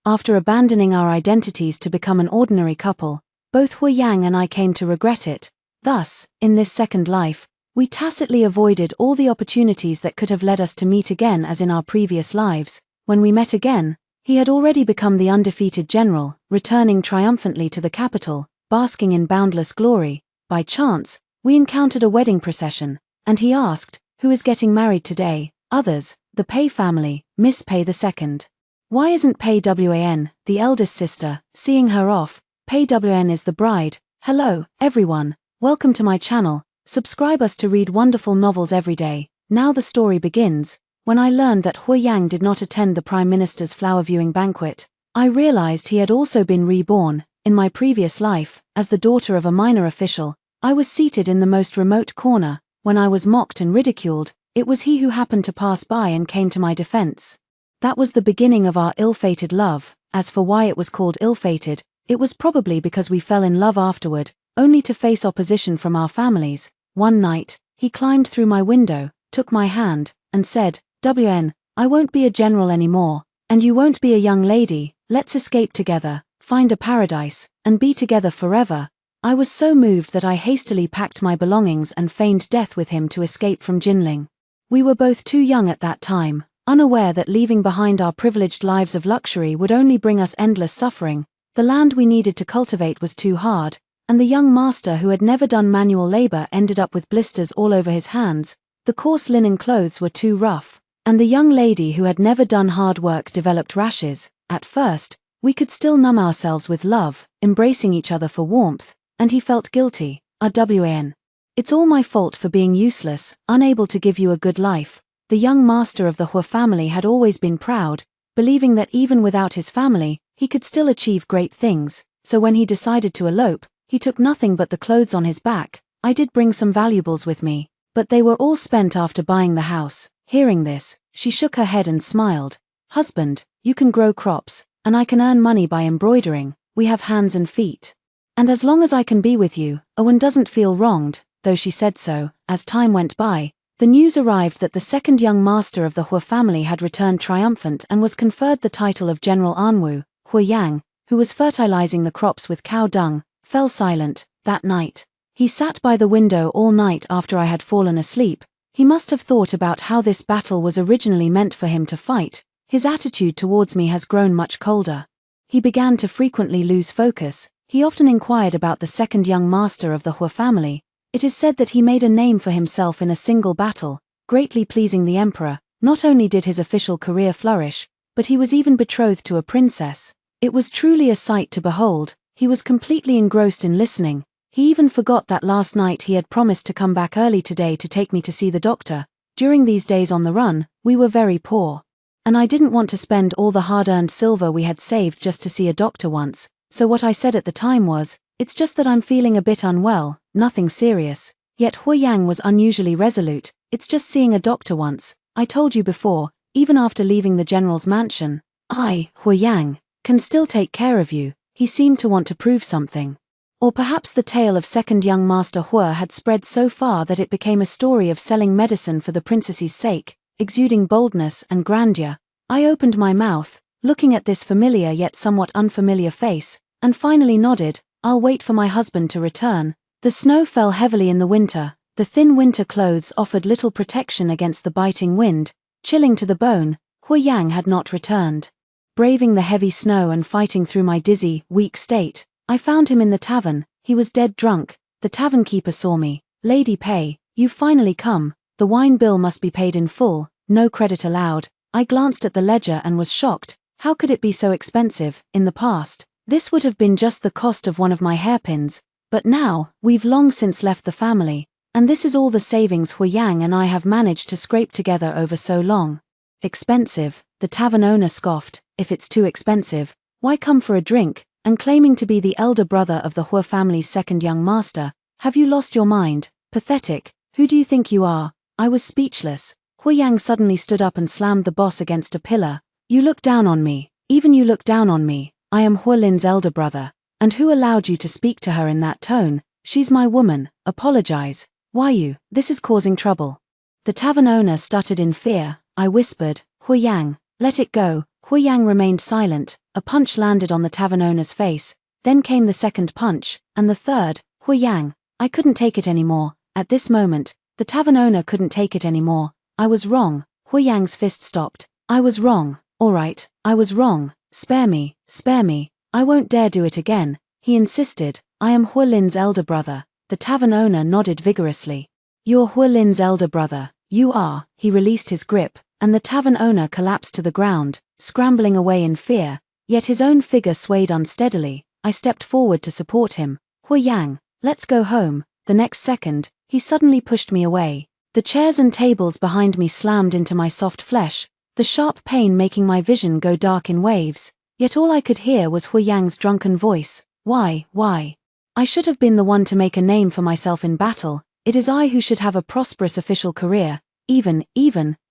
After abandoning our identities to become an ordinary couple, both Hu Yang and I came to regret it. Thus, in this second life, we tacitly avoided all the opportunities that could have led us to meet again as in our previous lives. When we met again, he had already become the undefeated general, returning triumphantly to the capital, basking in boundless glory. By chance, we encountered a wedding procession, and he asked, "Who is getting married today?" Others, "The Pei family, Miss Pei II. Why isn't Pei Wan, the eldest sister?" Seeing her off, Pei Wan is the bride. Hello, everyone. Welcome to my channel. Subscribe us to read wonderful novels every day. Now the story begins. When I learned that Hu Yang did not attend the Prime Minister's flower viewing banquet, I realized he had also been reborn. In my previous life, as the daughter of a minor official, I was seated in the most remote corner. When I was mocked and ridiculed, it was he who happened to pass by and came to my defense. That was the beginning of our ill-fated love. As for why it was called ill-fated, it was probably because we fell in love afterward, only to face opposition from our families. One night, he climbed through my window, took my hand, and said, "WN, I won't be a general anymore, and you won't be a young lady. Let's escape together, find a paradise, and be together forever." I was so moved that I hastily packed my belongings and feigned death with him to escape from Jinling. We were both too young at that time, unaware that leaving behind our privileged lives of luxury would only bring us endless suffering. The land we needed to cultivate was too hard, and the young master who had never done manual labor ended up with blisters all over his hands. The coarse linen clothes were too rough, and the young lady who had never done hard work developed rashes. At first, we could still numb ourselves with love, embracing each other for warmth, and he felt guilty. RWAN. It's all my fault for being useless, unable to give you a good life. The young master of the Hu family had always been proud, believing that even without his family, he could still achieve great things. So when he decided to elope, he took nothing but the clothes on his back. I did bring some valuables with me, but they were all spent after buying the house. Hearing this, she shook her head and smiled. "Husband, you can grow crops, and I can earn money by embroidering. We have hands and feet. And as long as I can be with you, Owen doesn't feel wronged." Though she said so, as time went by, the news arrived that the second young master of the Hu family had returned triumphant and was conferred the title of General Anwu. Hu Yang, who was fertilizing the crops with cow dung, fell silent. That night, he sat by the window all night after I had fallen asleep. He must have thought about how this battle was originally meant for him to fight. His attitude towards me has grown much colder. He began to frequently lose focus. He often inquired about the second young master of the Hu family. It is said that he made a name for himself in a single battle, greatly pleasing the emperor. Not only did his official career flourish, but he was even betrothed to a princess. It was truly a sight to behold. He was completely engrossed in listening. He even forgot that last night he had promised to come back early today to take me to see the doctor. During these days on the run, we were very poor. And I didn't want to spend all the hard-earned silver we had saved just to see a doctor once. So what I said at the time was, "It's just that I'm feeling a bit unwell, nothing serious." Yet Hu Yang was unusually resolute. "It's just seeing a doctor once. I told you before, even after leaving the general's mansion, I, Hu Yang, can still take care of you." He seemed to want to prove something. Or perhaps the tale of second young master Hu had spread so far that it became a story of selling medicine for the princess's sake, exuding boldness and grandeur. I opened my mouth, looking at this familiar yet somewhat unfamiliar face, and finally nodded. "I'll wait for my husband to return." The snow fell heavily in the winter. The thin winter clothes offered little protection against the biting wind, chilling to the bone. Hu Yang had not returned. Braving the heavy snow and fighting through my dizzy, weak state, I found him in the tavern. He was dead drunk. The tavern keeper saw me. "Lady Pei, you've finally come. The wine bill must be paid in full, no credit allowed." I glanced at the ledger and was shocked. How could it be so expensive? In the past, this would have been just the cost of one of my hairpins. But now, we've long since left the family, and this is all the savings Hu Yang and I have managed to scrape together over so long. "Expensive," the tavern owner scoffed. "If it's too expensive, why come for a drink?" And claiming to be the elder brother of the Hu family's second young master, "Have you lost your mind? Pathetic. Who do you think you are?" I was speechless. Hu Yang suddenly stood up and slammed the boss against a pillar. "You look down on me. Even you look down on me. I am Hu Lin's elder brother. And who allowed you to speak to her in that tone? She's my woman. Apologize." "Why you? This is causing trouble." The tavern owner stuttered in fear. I whispered, "Hu Yang, let it go." Hui Yang remained silent. A punch landed on the tavern owner's face, then came the second punch, and the third. Hui Yang, I couldn't take it anymore. At this moment, the tavern owner couldn't take it anymore. I was wrong. Hui Yang's fist stopped. I was wrong. All right, I was wrong. Spare me, spare me. I won't dare do it again, he insisted. I am Hui Lin's elder brother. The tavern owner nodded vigorously. You're Hui Lin's elder brother. You are. He released his grip, and the tavern owner collapsed to the ground, scrambling away in fear, yet his own figure swayed unsteadily. I stepped forward to support him. Hui Yang, let's go home. The next second, he suddenly pushed me away. The chairs and tables behind me slammed into my soft flesh, the sharp pain making my vision go dark in waves. Yet all I could hear was Hui Yang's drunken voice. Why? I should have been the one to make a name for myself in battle. It is I who should have a prosperous official career. Even,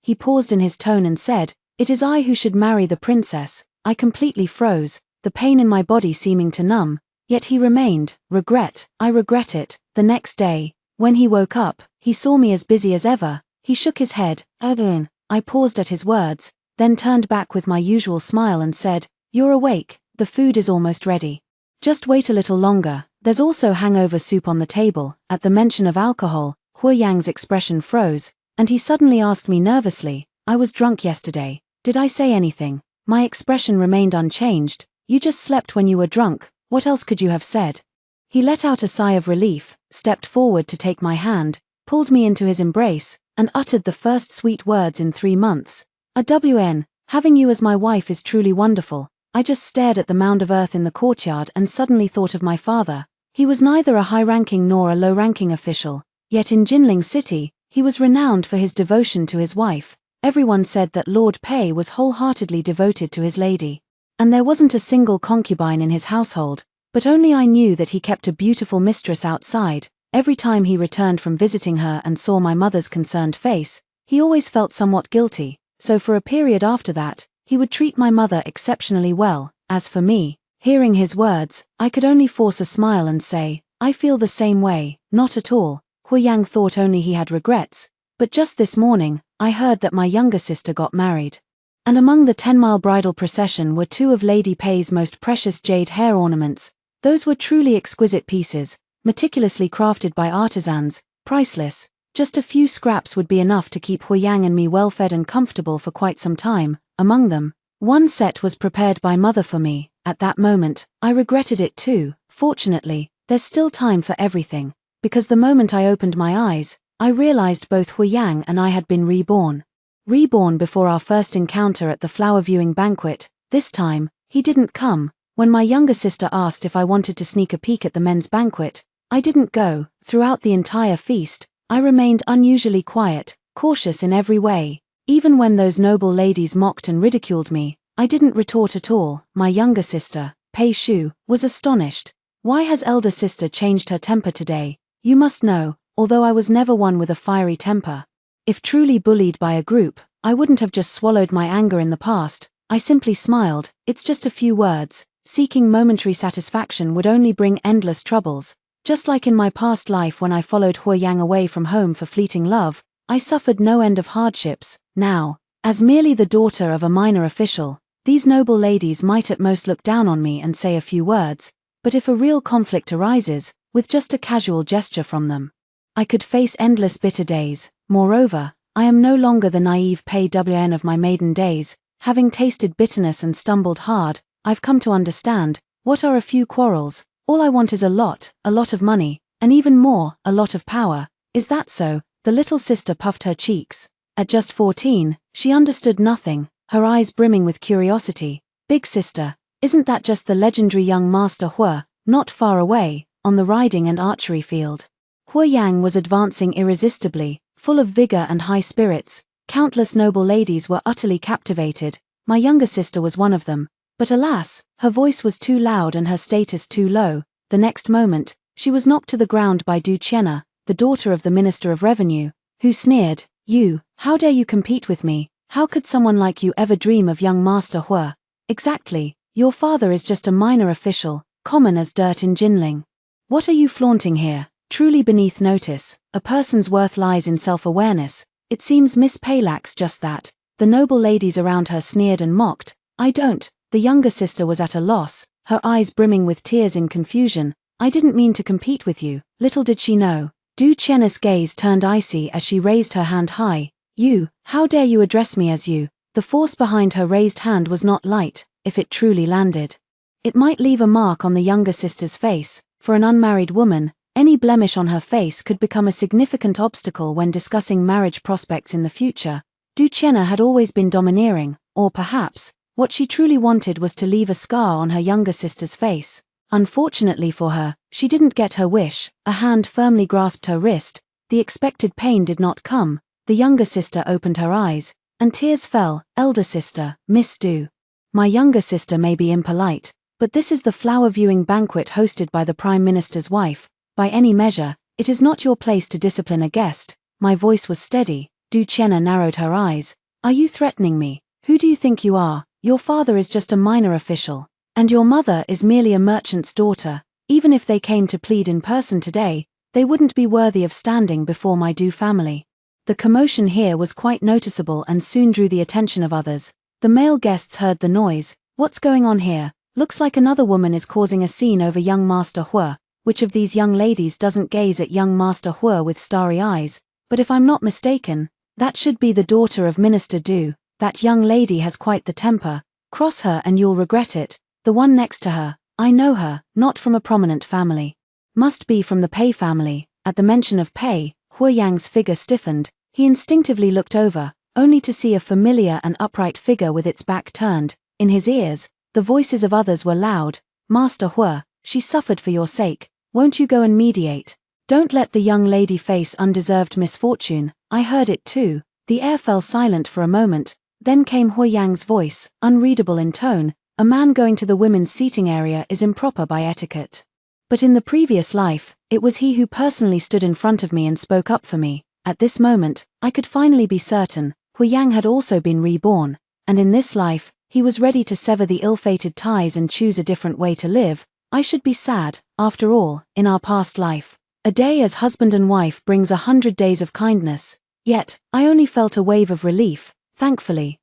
he paused in his tone and said, it is I who should marry the princess. I completely froze, the pain in my body seeming to numb. Yet he remained. Regret, I regret it. The next day, when he woke up, he saw me as busy as ever. He shook his head. I paused at his words, then turned back with my usual smile and said, you're awake, the food is almost ready. Just wait a little longer, there's also hangover soup on the table. At the mention of alcohol, Hui Yang's expression froze, and he suddenly asked me nervously, I was drunk yesterday. Did I say anything? My expression remained unchanged. You just slept when you were drunk, what else could you have said? He let out a sigh of relief, stepped forward to take my hand, pulled me into his embrace, and uttered the first sweet words in 3 months. Having you as my wife is truly wonderful. I just stared at the mound of earth in the courtyard and suddenly thought of my father. He was neither a high-ranking nor a low-ranking official, yet in Jinling City, he was renowned for his devotion to his wife. Everyone said that Lord Pei was wholeheartedly devoted to his lady. And there wasn't a single concubine in his household, but only I knew that he kept a beautiful mistress outside. Every time he returned from visiting her and saw my mother's concerned face, he always felt somewhat guilty, so for a period after that, he would treat my mother exceptionally well. As for me, hearing his words, I could only force a smile and say, I feel the same way. Not at all. Hui Yang thought only he had regrets, but just this morning, I heard that my younger sister got married. And among the 10-mile bridal procession were 2 of Lady Pei's most precious jade hair ornaments. Those were truly exquisite pieces, meticulously crafted by artisans, priceless. Just a few scraps would be enough to keep Hui Yang and me well fed and comfortable for quite some time. Among them, one set was prepared by mother for me. At that moment, I regretted it too. Fortunately, there's still time for everything, because the moment I opened my eyes, I realized both Hui Yang and I had been reborn. Reborn before our first encounter at the flower viewing banquet. This time, he didn't come. When my younger sister asked if I wanted to sneak a peek at the men's banquet, I didn't go. Throughout the entire feast, I remained unusually quiet, cautious in every way. Even when those noble ladies mocked and ridiculed me, I didn't retort at all. My younger sister, Pei Shu, was astonished. Why has elder sister changed her temper today? You must know, although I was never one with a fiery temper. If truly bullied by a group, I wouldn't have just swallowed my anger in the past. I simply smiled. It's just a few words. Seeking momentary satisfaction would only bring endless troubles. Just like in my past life when I followed Hui Yang away from home for fleeting love, I suffered no end of hardships. Now, as merely the daughter of a minor official, these noble ladies might at most look down on me and say a few words, but if a real conflict arises, with just a casual gesture from them, I could face endless bitter days. Moreover, I am no longer the naive Pei Wn of my maiden days. Having tasted bitterness and stumbled hard, I've come to understand, what are a few quarrels? All I want is a lot of money, and even more, a lot of power. Is that so? The little sister puffed her cheeks. At just 14, she understood nothing, her eyes brimming with curiosity. Big sister, isn't that just the legendary young master Hui, not far away, on the riding and archery field? Hui Yang was advancing irresistibly, full of vigor and high spirits. Countless noble ladies were utterly captivated. My younger sister was one of them. But alas, her voice was too loud and her status too low. The next moment, she was knocked to the ground by Du Qianna, the daughter of the Minister of Revenue, who sneered, You, how dare you compete with me? How could someone like you ever dream of young Master Hui? Exactly, your father is just a minor official, common as dirt in Jinling. What are you flaunting here? Truly beneath notice. A person's worth lies in self-awareness. It seems Miss Pei lacks just that. The noble ladies around her sneered and mocked, I don't. The younger sister was at a loss, her eyes brimming with tears in confusion. I didn't mean to compete with you. Little did she know. Du Chenna's gaze turned icy as she raised her hand high. You, how dare you address me as you? The force behind her raised hand was not light. If it truly landed, it might leave a mark on the younger sister's face. For an unmarried woman, any blemish on her face could become a significant obstacle when discussing marriage prospects in the future. Du Chenna had always been domineering, or perhaps, what she truly wanted was to leave a scar on her younger sister's face. Unfortunately for her, she didn't get her wish. A hand firmly grasped her wrist. The expected pain did not come. The younger sister opened her eyes, and tears fell. Elder sister, Miss Du. My younger sister may be impolite, but this is the flower viewing banquet hosted by the Prime Minister's wife. By any measure, it is not your place to discipline a guest. My voice was steady. Du Chenna narrowed her eyes. Are you threatening me? Who do you think you are? Your father is just a minor official, and your mother is merely a merchant's daughter. Even if they came to plead in person today, they wouldn't be worthy of standing before my Du family. The commotion here was quite noticeable and soon drew the attention of others. The male guests heard the noise. What's going on here? Looks like another woman is causing a scene over young Master Hua. Which of these young ladies doesn't gaze at young Master Hua with starry eyes? But if I'm not mistaken, that should be the daughter of Minister Du. That young lady has quite the temper. Cross her and you'll regret it. The one next to her, I know her, not from a prominent family. Must be from the Pei family. At the mention of Pei, Hua Yang's figure stiffened. He instinctively looked over, only to see a familiar and upright figure with its back turned. In his ears, the voices of others were loud. Master Hua, she suffered for your sake. Won't you go and mediate? Don't let the young lady face undeserved misfortune. I heard it too. The air fell silent for a moment. Then came Hua Yang's voice, unreadable in tone. A man going to the women's seating area is improper by etiquette. But in the previous life, it was he who personally stood in front of me and spoke up for me. At this moment, I could finally be certain. Hua Yang had also been reborn, and in this life, he was ready to sever the ill-fated ties and choose a different way to live. I should be sad, after all, in our past life. A day as husband and wife brings 100 days of kindness. Yet, I only felt a wave of relief. Thankfully,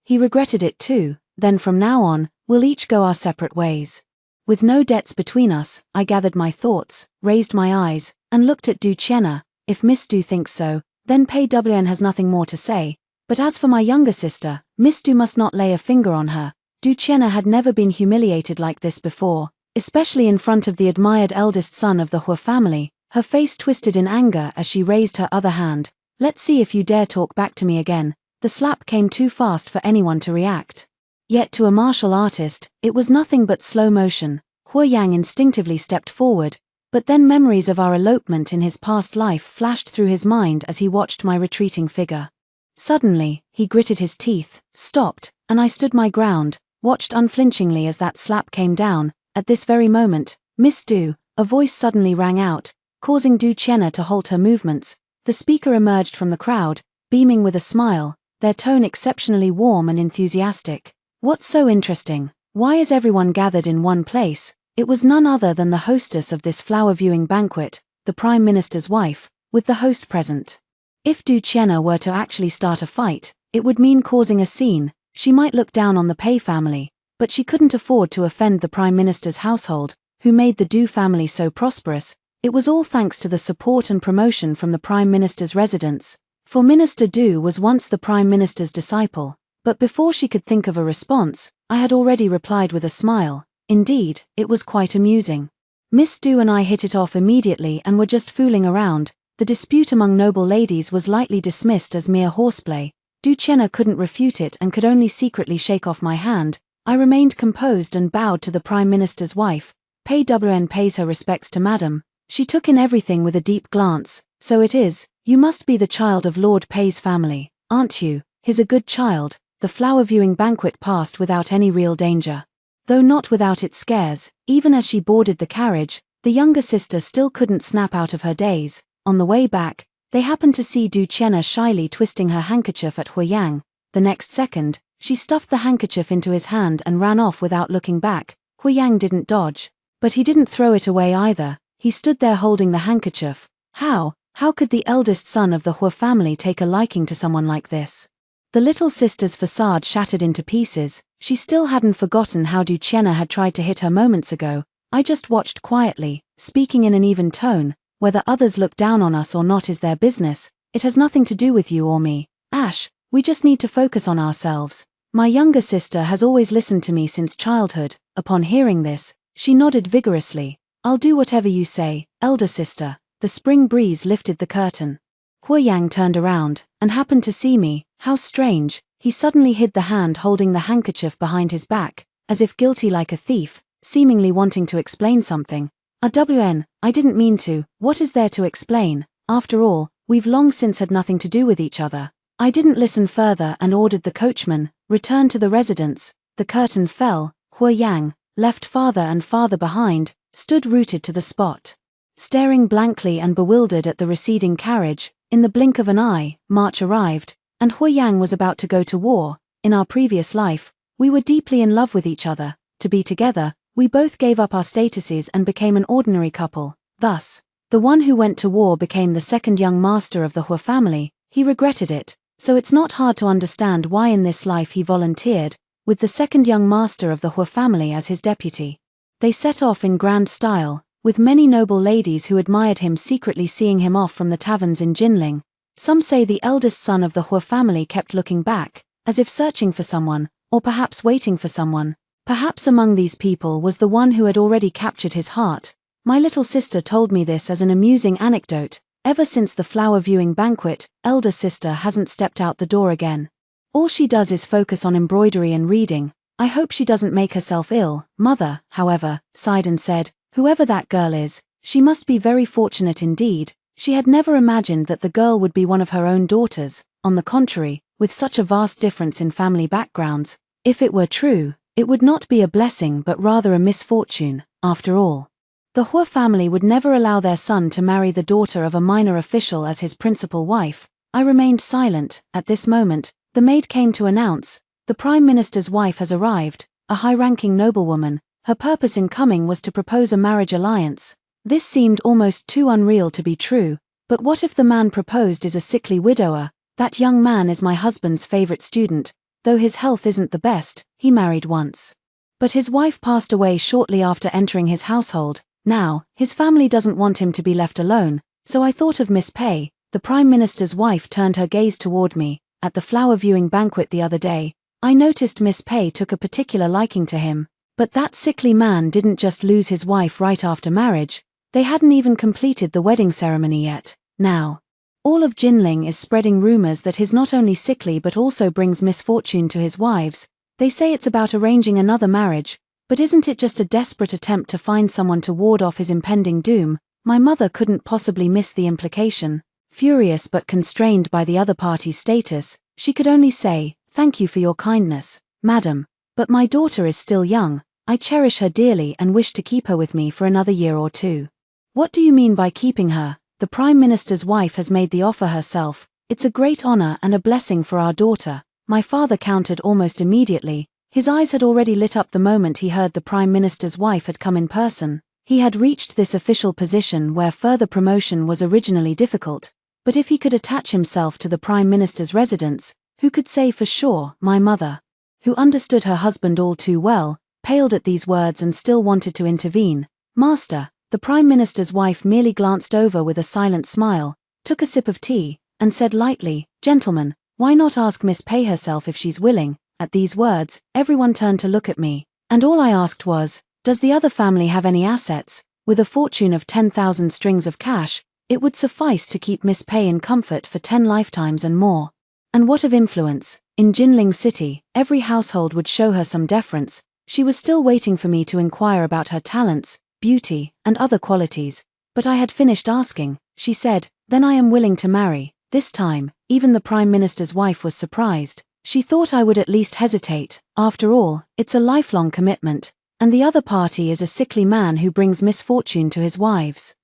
he regretted it too. Then from now on, we'll each go our separate ways. With no debts between us, I gathered my thoughts, raised my eyes, and looked at Du Chenna. If Miss Du thinks so, then Pei Wn has nothing more to say. But as for my younger sister, Miss Du must not lay a finger on her. Du Chenna had never been humiliated like this before, especially in front of the admired eldest son of the Hua family. Her face twisted in anger as she raised her other hand. Let's see if you dare talk back to me again. The slap came too fast for anyone to react. Yet to a martial artist, it was nothing but slow motion. Hua Yang instinctively stepped forward, but then memories of our elopement in his past life flashed through his mind as he watched my retreating figure. Suddenly, he gritted his teeth, stopped, and I stood my ground, watched unflinchingly as that slap came down. At this very moment, Miss Du, a voice suddenly rang out, causing Du Chenna to halt her movements. The speaker emerged from the crowd, beaming with a smile, their tone exceptionally warm and enthusiastic. What's so interesting? Why is everyone gathered in one place? It was none other than the hostess of this flower-viewing banquet, the Prime Minister's wife, with the host present. If Du Chenna were to actually start a fight, it would mean causing a scene. She might look down on the Pei family, but she couldn't afford to offend the Prime Minister's household, who made the Du family so prosperous. It was all thanks to the support and promotion from the Prime Minister's residence. For Minister Du was once the Prime Minister's disciple, but before she could think of a response, I had already replied with a smile. Indeed, it was quite amusing. Miss Du and I hit it off immediately and were just fooling around. The dispute among noble ladies was lightly dismissed as mere horseplay. Du Chenna couldn't refute it and could only secretly shake off my hand. I remained composed and bowed to the Prime Minister's wife. Pei Wn pays her respects to Madam. She took in everything with a deep glance. So it is, you must be the child of Lord Pei's family, aren't you? He's a good child. The flower-viewing banquet passed without any real danger. Though not without its scares. Even as she boarded the carriage, the younger sister still couldn't snap out of her daze. On the way back, they happened to see Du Chenna shyly twisting her handkerchief at Hua Yang. The next second, she stuffed the handkerchief into his hand and ran off without looking back. Hua Yang didn't dodge. But he didn't throw it away either. He stood there holding the handkerchief. How could the eldest son of the Hua family take a liking to someone like this? The little sister's facade shattered into pieces. She still hadn't forgotten how Duchenne had tried to hit her moments ago. I just watched quietly, speaking in an even tone. Whether others look down on us or not is their business. It has nothing to do with you or me. Ash, we just need to focus on ourselves. My younger sister has always listened to me since childhood. Upon hearing this, she nodded vigorously. I'll do whatever you say, elder sister. The spring breeze lifted the curtain. Hua Yang turned around, and happened to see me. How strange. He suddenly hid the hand holding the handkerchief behind his back, as if guilty like a thief, seemingly wanting to explain something. RWN, I didn't mean to. What is there to explain? After all, we've long since had nothing to do with each other. I didn't listen further and ordered the coachman, return to the residence. The curtain fell. Hua Yang, left farther and farther behind, stood rooted to the spot. Staring blankly and bewildered at the receding carriage, in the blink of an eye, March arrived, and Hua Yang was about to go to war. In our previous life, we were deeply in love with each other. To be together, we both gave up our statuses and became an ordinary couple. Thus, the one who went to war became the second young master of the Hua family. He regretted it, so it's not hard to understand why in this life he volunteered, with the second young master of the Hua family as his deputy. They set off in grand style, with many noble ladies who admired him secretly seeing him off from the taverns in Jinling. Some say the eldest son of the Hua family kept looking back, as if searching for someone, or perhaps waiting for someone. Perhaps among these people was the one who had already captured his heart. My little sister told me this as an amusing anecdote. Ever since the flower viewing banquet, elder sister hasn't stepped out the door again. All she does is focus on embroidery and reading. I hope she doesn't make herself ill. Mother, however, sighed and said, whoever that girl is, she must be very fortunate indeed. She had never imagined that the girl would be one of her own daughters. On the contrary, with such a vast difference in family backgrounds, if it were true, it would not be a blessing but rather a misfortune. After all, the Hua family would never allow their son to marry the daughter of a minor official as his principal wife. I remained silent. At this moment, the maid came to announce, the Prime Minister's wife has arrived, a high-ranking noblewoman. Her purpose in coming was to propose a marriage alliance. This seemed almost too unreal to be true, but what if the man proposed is a sickly widower? That young man is my husband's favorite student, though his health isn't the best. He married once, but his wife passed away shortly after entering his household. Now, his family doesn't want him to be left alone, so I thought of Miss Pei. The Prime Minister's wife turned her gaze toward me. At the flower viewing banquet the other day, I noticed Miss Pei took a particular liking to him. But that sickly man didn't just lose his wife right after marriage. They hadn't even completed the wedding ceremony yet. Now, all of Jinling is spreading rumors that he's not only sickly but also brings misfortune to his wives. They say it's about arranging another marriage, but isn't it just a desperate attempt to find someone to ward off his impending doom? My mother couldn't possibly miss the implication. Furious but constrained by the other party's status, she could only say, thank you for your kindness, madam, but my daughter is still young. I cherish her dearly and wish to keep her with me for another year or two. What do you mean by keeping her? The Prime Minister's wife has made the offer herself. It's a great honor and a blessing for our daughter. My father countered almost immediately. His eyes had already lit up the moment he heard the Prime Minister's wife had come in person. He had reached this official position where further promotion was originally difficult. But if he could attach himself to the Prime Minister's residence, who could say for sure? My mother, who understood her husband all too well, paled at these words and still wanted to intervene. Master, the Prime Minister's wife merely glanced over with a silent smile, took a sip of tea, and said lightly, gentlemen, why not ask Miss Pei herself if she's willing? At these words, everyone turned to look at me, and all I asked was, does the other family have any assets? With a fortune of 10,000 strings of cash, it would suffice to keep Miss Pei in comfort for 10 lifetimes and more. And what of influence? In Jinling City, every household would show her some deference. She was still waiting for me to inquire about her talents, beauty, and other qualities, but I had finished asking. She said, then I am willing to marry. This time, even the Prime Minister's wife was surprised. She thought I would at least hesitate. After all, it's a lifelong commitment, and the other party is a sickly man who brings misfortune to his wives.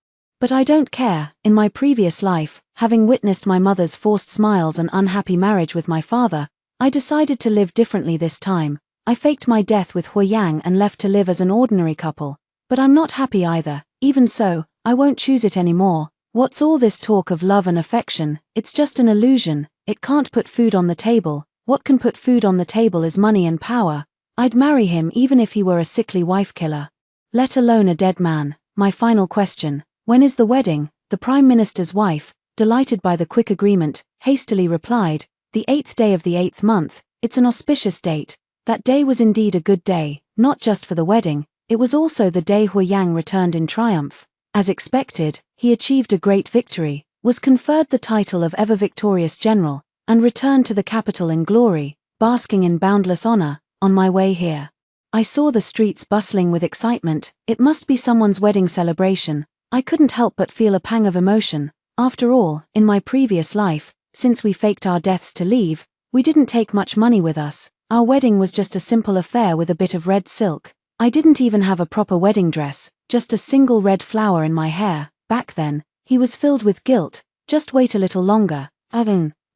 But I don't care. In my previous life, having witnessed my mother's forced smiles and unhappy marriage with my father, I decided to live differently this time. I faked my death with Hua Yang and left to live as an ordinary couple. But I'm not happy either. Even so, I won't choose it anymore. What's all this talk of love and affection? It's just an illusion. It can't put food on the table. What can put food on the table is money and power. I'd marry him even if he were a sickly wife killer. Let alone a dead man. My final question, when is the wedding? The Prime Minister's wife, delighted by the quick agreement, hastily replied, the 8th day of the 8th month. It's an auspicious date. That day was indeed a good day, not just for the wedding, it was also the day Hu Yang returned in triumph. As expected, he achieved a great victory, was conferred the title of ever-victorious general, and returned to the capital in glory, basking in boundless honor. On my way here, I saw the streets bustling with excitement. It must be someone's wedding celebration. I couldn't help but feel a pang of emotion. After all, in my previous life, since we faked our deaths to leave, we didn't take much money with us. Our wedding was just a simple affair with a bit of red silk. I didn't even have a proper wedding dress, just a single red flower in my hair. Back then, he was filled with guilt. Just wait a little longer,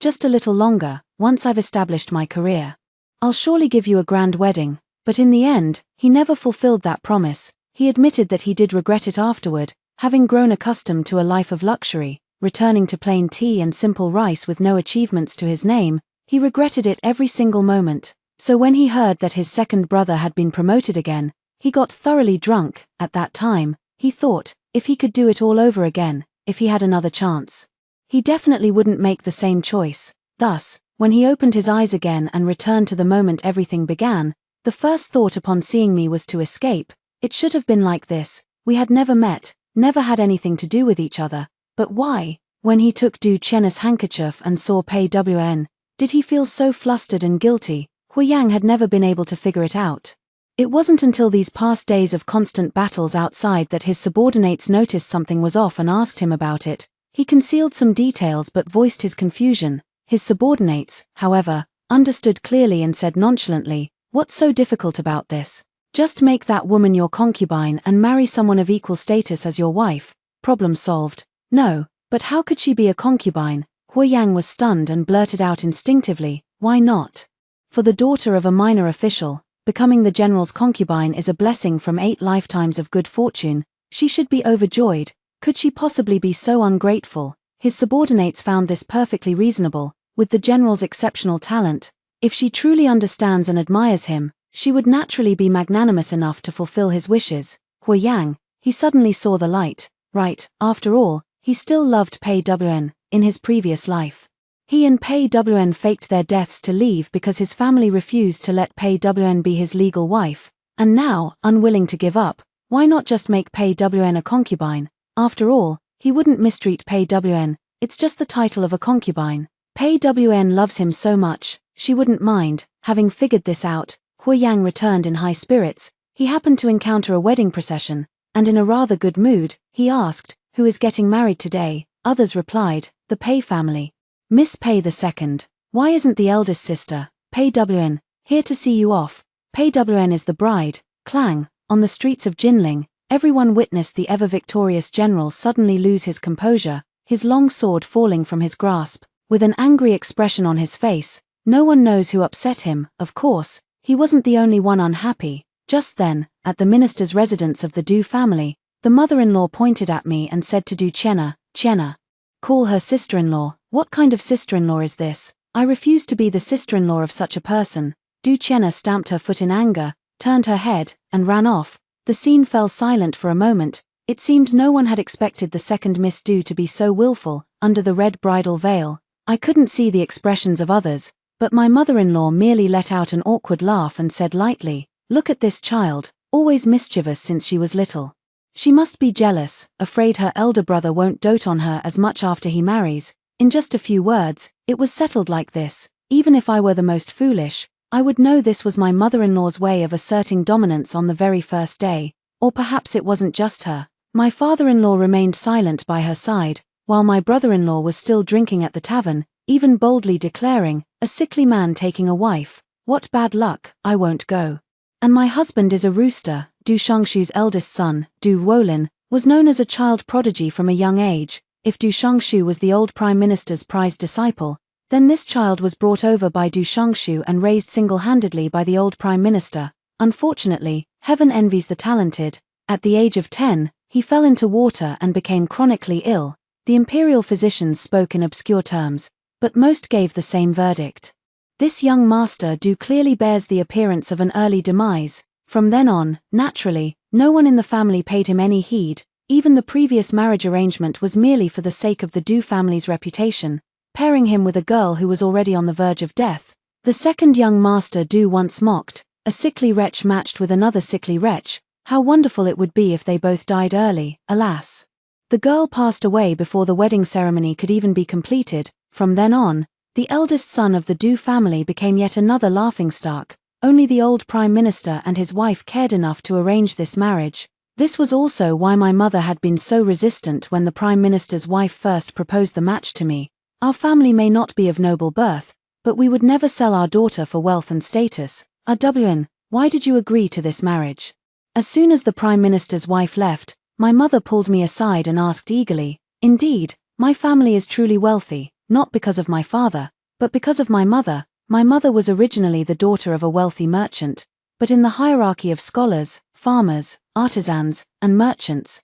just a little longer, once I've established my career. I'll surely give you a grand wedding. But in the end, he never fulfilled that promise. He admitted that he did regret it afterward, having grown accustomed to a life of luxury, returning to plain tea and simple rice with no achievements to his name. He regretted it every single moment. So when he heard that his second brother had been promoted again, he got thoroughly drunk. At that time, he thought, if he could do it all over again, if he had another chance, he definitely wouldn't make the same choice. Thus, when he opened his eyes again and returned to the moment everything began, the first thought upon seeing me was to escape. It should have been like this. We had never met, never had anything to do with each other. But why? When he took Du Chenna's handkerchief and saw Pei Wn, did he feel so flustered and guilty? Hu Yang had never been able to figure it out. It wasn't until these past days of constant battles outside that his subordinates noticed something was off and asked him about it. He concealed some details but voiced his confusion. His subordinates, however, understood clearly and said nonchalantly, "What's so difficult about this? Just make that woman your concubine and marry someone of equal status as your wife. Problem solved." No, but how could she be a concubine? Hu Yang was stunned and blurted out instinctively, "Why not? For the daughter of a minor official, becoming the general's concubine is a blessing from 8 lifetimes of good fortune. She should be overjoyed. Could she possibly be so ungrateful?" His subordinates found this perfectly reasonable. With the general's exceptional talent, if she truly understands and admires him, she would naturally be magnanimous enough to fulfill his wishes. Hu Yang, he suddenly saw the light. Right, after all, he still loved Pei Wn. In his previous life, he and Pei Wn faked their deaths to leave because his family refused to let Pei Wn be his legal wife. And now, unwilling to give up, why not just make Pei Wn a concubine? After all, he wouldn't mistreat Pei Wn, it's just the title of a concubine. Pei Wn loves him so much, she wouldn't mind. Having figured this out, Hu Yang returned in high spirits. He happened to encounter a wedding procession, and in a rather good mood, he asked, "Who is getting married today?" Others replied, "The Pei family. Miss Pei II. Why isn't the eldest sister, Pei Wn, here to see you off?" Pei Wn is the bride. Clang. On the streets of Jinling, everyone witnessed the ever-victorious general suddenly lose his composure, his long sword falling from his grasp, with an angry expression on his face. No one knows who upset him. Of course, he wasn't the only one unhappy. Just then, at the minister's residence of the Du family, the mother-in-law pointed at me and said to Du Chenna, "Chenna, call her sister-in-law." What kind of sister-in-law is this? I refuse to be the sister-in-law of such a person. Du Chenna stamped her foot in anger, turned her head, and ran off. The scene fell silent for a moment. It seemed no one had expected the second Miss Du to be so willful. Under the red bridal veil, I couldn't see the expressions of others, but my mother-in-law merely let out an awkward laugh and said lightly, "Look at this child, always mischievous since she was little. She must be jealous, afraid her elder brother won't dote on her as much after he marries." In just a few words, it was settled like this. Even if I were the most foolish, I would know this was my mother-in-law's way of asserting dominance on the very first day. Or perhaps it wasn't just her. My father-in-law remained silent by her side, while my brother-in-law was still drinking at the tavern, even boldly declaring, "A sickly man taking a wife. What bad luck, I won't go. And my husband is a rooster." Du Shangshu's eldest son, Du Wolin, was known as a child prodigy from a young age. If Du Shangshu was the old prime minister's prized disciple, then this child was brought over by Du Shangshu and raised single-handedly by the old prime minister. Unfortunately, heaven envies the talented. At the age of 10, he fell into water and became chronically ill. The imperial physicians spoke in obscure terms, but most gave the same verdict. This young master Du clearly bears the appearance of an early demise. From then on, naturally, no one in the family paid him any heed. Even the previous marriage arrangement was merely for the sake of the Du family's reputation, pairing him with a girl who was already on the verge of death. The second young master Du once mocked, a sickly wretch matched with another sickly wretch, how wonderful it would be if they both died early. Alas! The girl passed away before the wedding ceremony could even be completed. From then on, the eldest son of the Du family became yet another laughingstock. Only the old Prime Minister and his wife cared enough to arrange this marriage. This was also why my mother had been so resistant when the Prime Minister's wife first proposed the match to me. Our family may not be of noble birth, but we would never sell our daughter for wealth and status. RWN, why did you agree to this marriage? As soon as the Prime Minister's wife left, my mother pulled me aside and asked eagerly, indeed, my family is truly wealthy, not because of my father, but because of my mother. My mother was originally the daughter of a wealthy merchant, but in the hierarchy of scholars, farmers, artisans, and merchants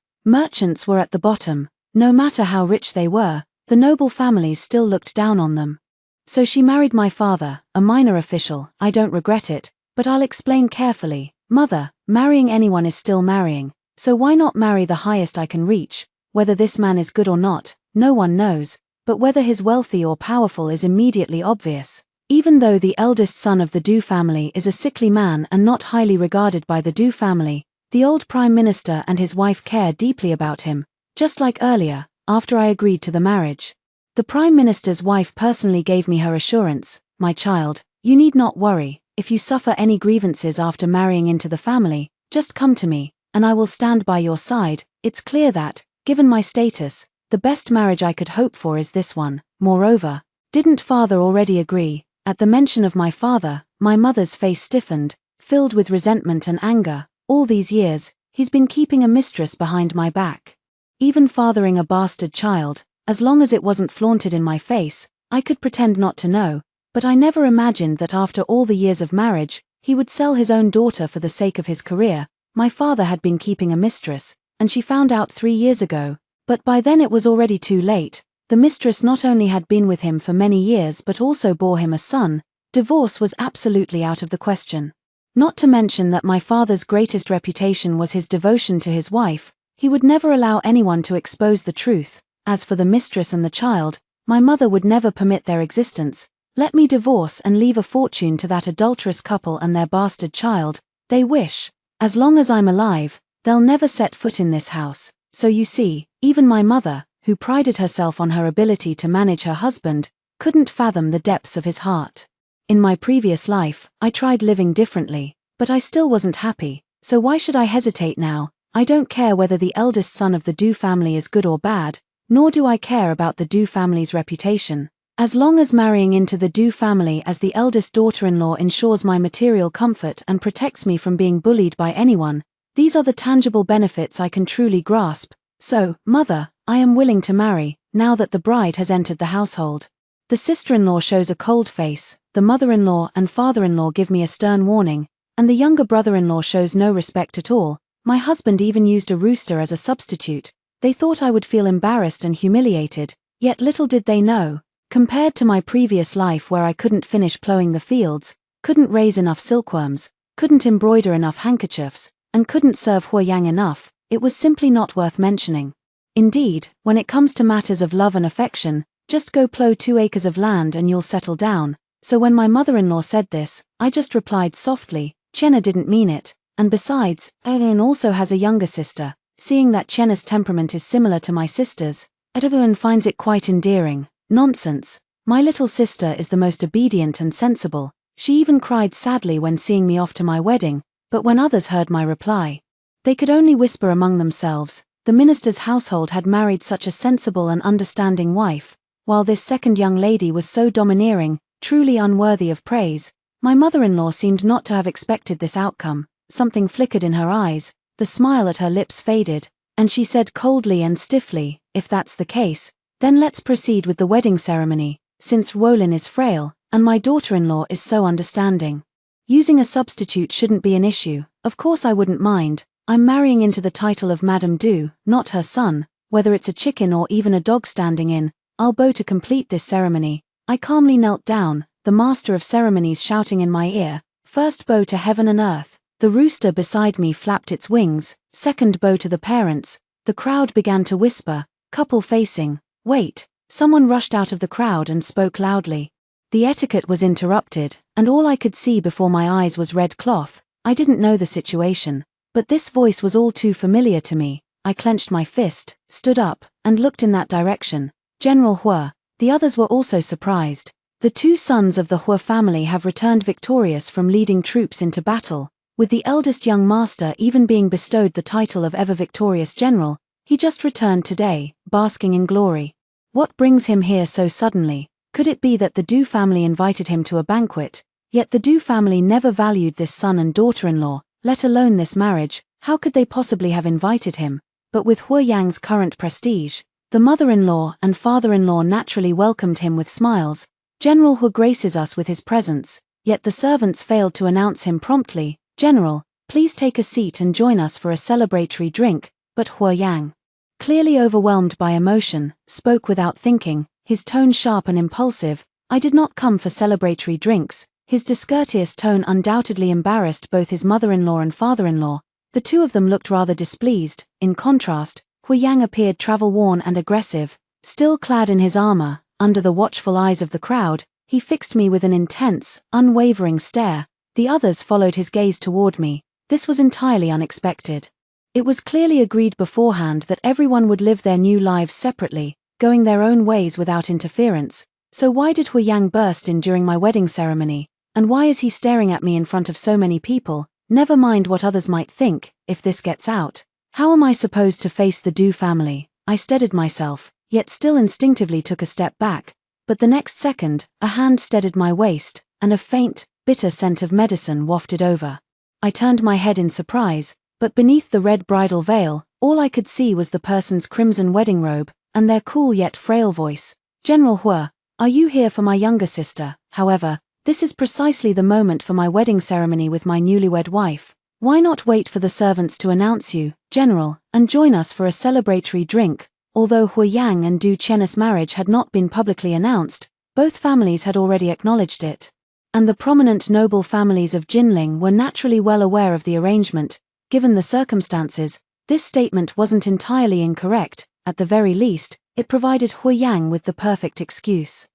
were at the bottom. No matter how rich they were, the noble families still looked down on them. So she married my father, a minor official. I don't regret it, but I'll explain carefully. Mother, marrying anyone is still marrying, so why not marry the highest I can reach? Whether this man is good or not, no one knows, but whether he's wealthy or powerful is immediately obvious. Even though the eldest son of the Du family is a sickly man and not highly regarded by the Du family, the old Prime Minister and his wife care deeply about him, just like earlier, after I agreed to the marriage. The Prime Minister's wife personally gave me her assurance, my child, you need not worry. If you suffer any grievances after marrying into the family, just come to me, and I will stand by your side. It's clear that, given my status, the best marriage I could hope for is this one. Moreover, didn't father already agree? At the mention of my father, my mother's face stiffened, filled with resentment and anger. All these years, he's been keeping a mistress behind my back. Even fathering a bastard child, as long as it wasn't flaunted in my face, I could pretend not to know, but I never imagined that after all the years of marriage, he would sell his own daughter for the sake of his career. My father had been keeping a mistress, and she found out 3 years ago, but by then it was already too late. The mistress not only had been with him for many years but also bore him a son. Divorce was absolutely out of the question. Not to mention that my father's greatest reputation was his devotion to his wife. He would never allow anyone to expose the truth. As for the mistress and the child, my mother would never permit their existence. Let me divorce and leave a fortune to that adulterous couple and their bastard child. They wish. As long as I'm alive, they'll never set foot in this house. So you see, even my mother, who prided herself on her ability to manage her husband, couldn't fathom the depths of his heart. In my previous life, I tried living differently, but I still wasn't happy, so why should I hesitate now? I don't care whether the eldest son of the Du family is good or bad, nor do I care about the Du family's reputation. As long as marrying into the Du family as the eldest daughter-in-law ensures my material comfort and protects me from being bullied by anyone, these are the tangible benefits I can truly grasp. So, mother, I am willing to marry, now that the bride has entered the household. The sister-in-law shows a cold face, the mother-in-law and father-in-law give me a stern warning, and the younger brother-in-law shows no respect at all. My husband even used a rooster as a substitute. They thought I would feel embarrassed and humiliated, yet little did they know, compared to my previous life where I couldn't finish plowing the fields, couldn't raise enough silkworms, couldn't embroider enough handkerchiefs, and couldn't serve Huoyang enough, it was simply not worth mentioning. Indeed, when it comes to matters of love and affection, just go plow 2 acres of land and you'll settle down. So when my mother-in-law said this, I just replied softly, Chenna didn't mean it, and besides, Evelyn also has a younger sister. Seeing that Chenna's temperament is similar to my sister's, Evelyn finds it quite endearing. Nonsense. My little sister is the most obedient and sensible. She even cried sadly when seeing me off to my wedding, but when others heard my reply, they could only whisper among themselves. The minister's household had married such a sensible and understanding wife, while this second young lady was so domineering, truly unworthy of praise. My mother-in-law seemed not to have expected this outcome. Something flickered in her eyes, the smile at her lips faded, and she said coldly and stiffly, if that's the case, then let's proceed with the wedding ceremony, since Wolin is frail, and my daughter-in-law is so understanding. Using a substitute shouldn't be an issue. Of course I wouldn't mind. I'm marrying into the title of Madame Du, not her son. Whether it's a chicken or even a dog standing in, I'll bow to complete this ceremony. I calmly knelt down, the master of ceremonies shouting in my ear, "First bow to heaven and earth." The rooster beside me flapped its wings, "Second bow to the parents." The crowd began to whisper, "Couple facing." Wait, someone rushed out of the crowd and spoke loudly. The etiquette was interrupted, and all I could see before my eyes was red cloth. I didn't know the situation, but this voice was all too familiar to me. I clenched my fist, stood up, and looked in that direction. General Hua. The others were also surprised. The two sons of the Hua family have returned victorious from leading troops into battle, with the eldest young master even being bestowed the title of ever victorious general. He just returned today, basking in glory. What brings him here so suddenly? Could it be that the Du family invited him to a banquet? Yet the Du family never valued this son and daughter-in-law, let alone this marriage. How could they possibly have invited him? But with Hua Yang's current prestige, the mother-in-law and father-in-law naturally welcomed him with smiles. General Hua graces us with his presence, yet the servants failed to announce him promptly. "General, please take a seat and join us for a celebratory drink." But Hua Yang, clearly overwhelmed by emotion, spoke without thinking, his tone sharp and impulsive. "I did not come for celebratory drinks." His discourteous tone undoubtedly embarrassed both his mother-in-law and father-in-law. The two of them looked rather displeased. In contrast, Hua Yang appeared travel-worn and aggressive. Still clad in his armor, under the watchful eyes of the crowd, he fixed me with an intense, unwavering stare. The others followed his gaze toward me. This was entirely unexpected. It was clearly agreed beforehand that everyone would live their new lives separately, going their own ways without interference. So why did Hua Yang burst in during my wedding ceremony? And why is he staring at me in front of so many people? Never mind what others might think. If this gets out, how am I supposed to face the Du family? I steadied myself, yet still instinctively took a step back. But the next second, a hand steadied my waist, and a faint, bitter scent of medicine wafted over. I turned my head in surprise, but beneath the red bridal veil, all I could see was the person's crimson wedding robe, and their cool yet frail voice. "General Hua, are you here for my younger sister? However, this is precisely the moment for my wedding ceremony with my newlywed wife. Why not wait for the servants to announce you, General, and join us for a celebratory drink?" Although Hua Yang and Du Chen's marriage had not been publicly announced, both families had already acknowledged it. And the prominent noble families of Jinling were naturally well aware of the arrangement. Given the circumstances, this statement wasn't entirely incorrect. At the very least, it provided Hua Yang with the perfect excuse.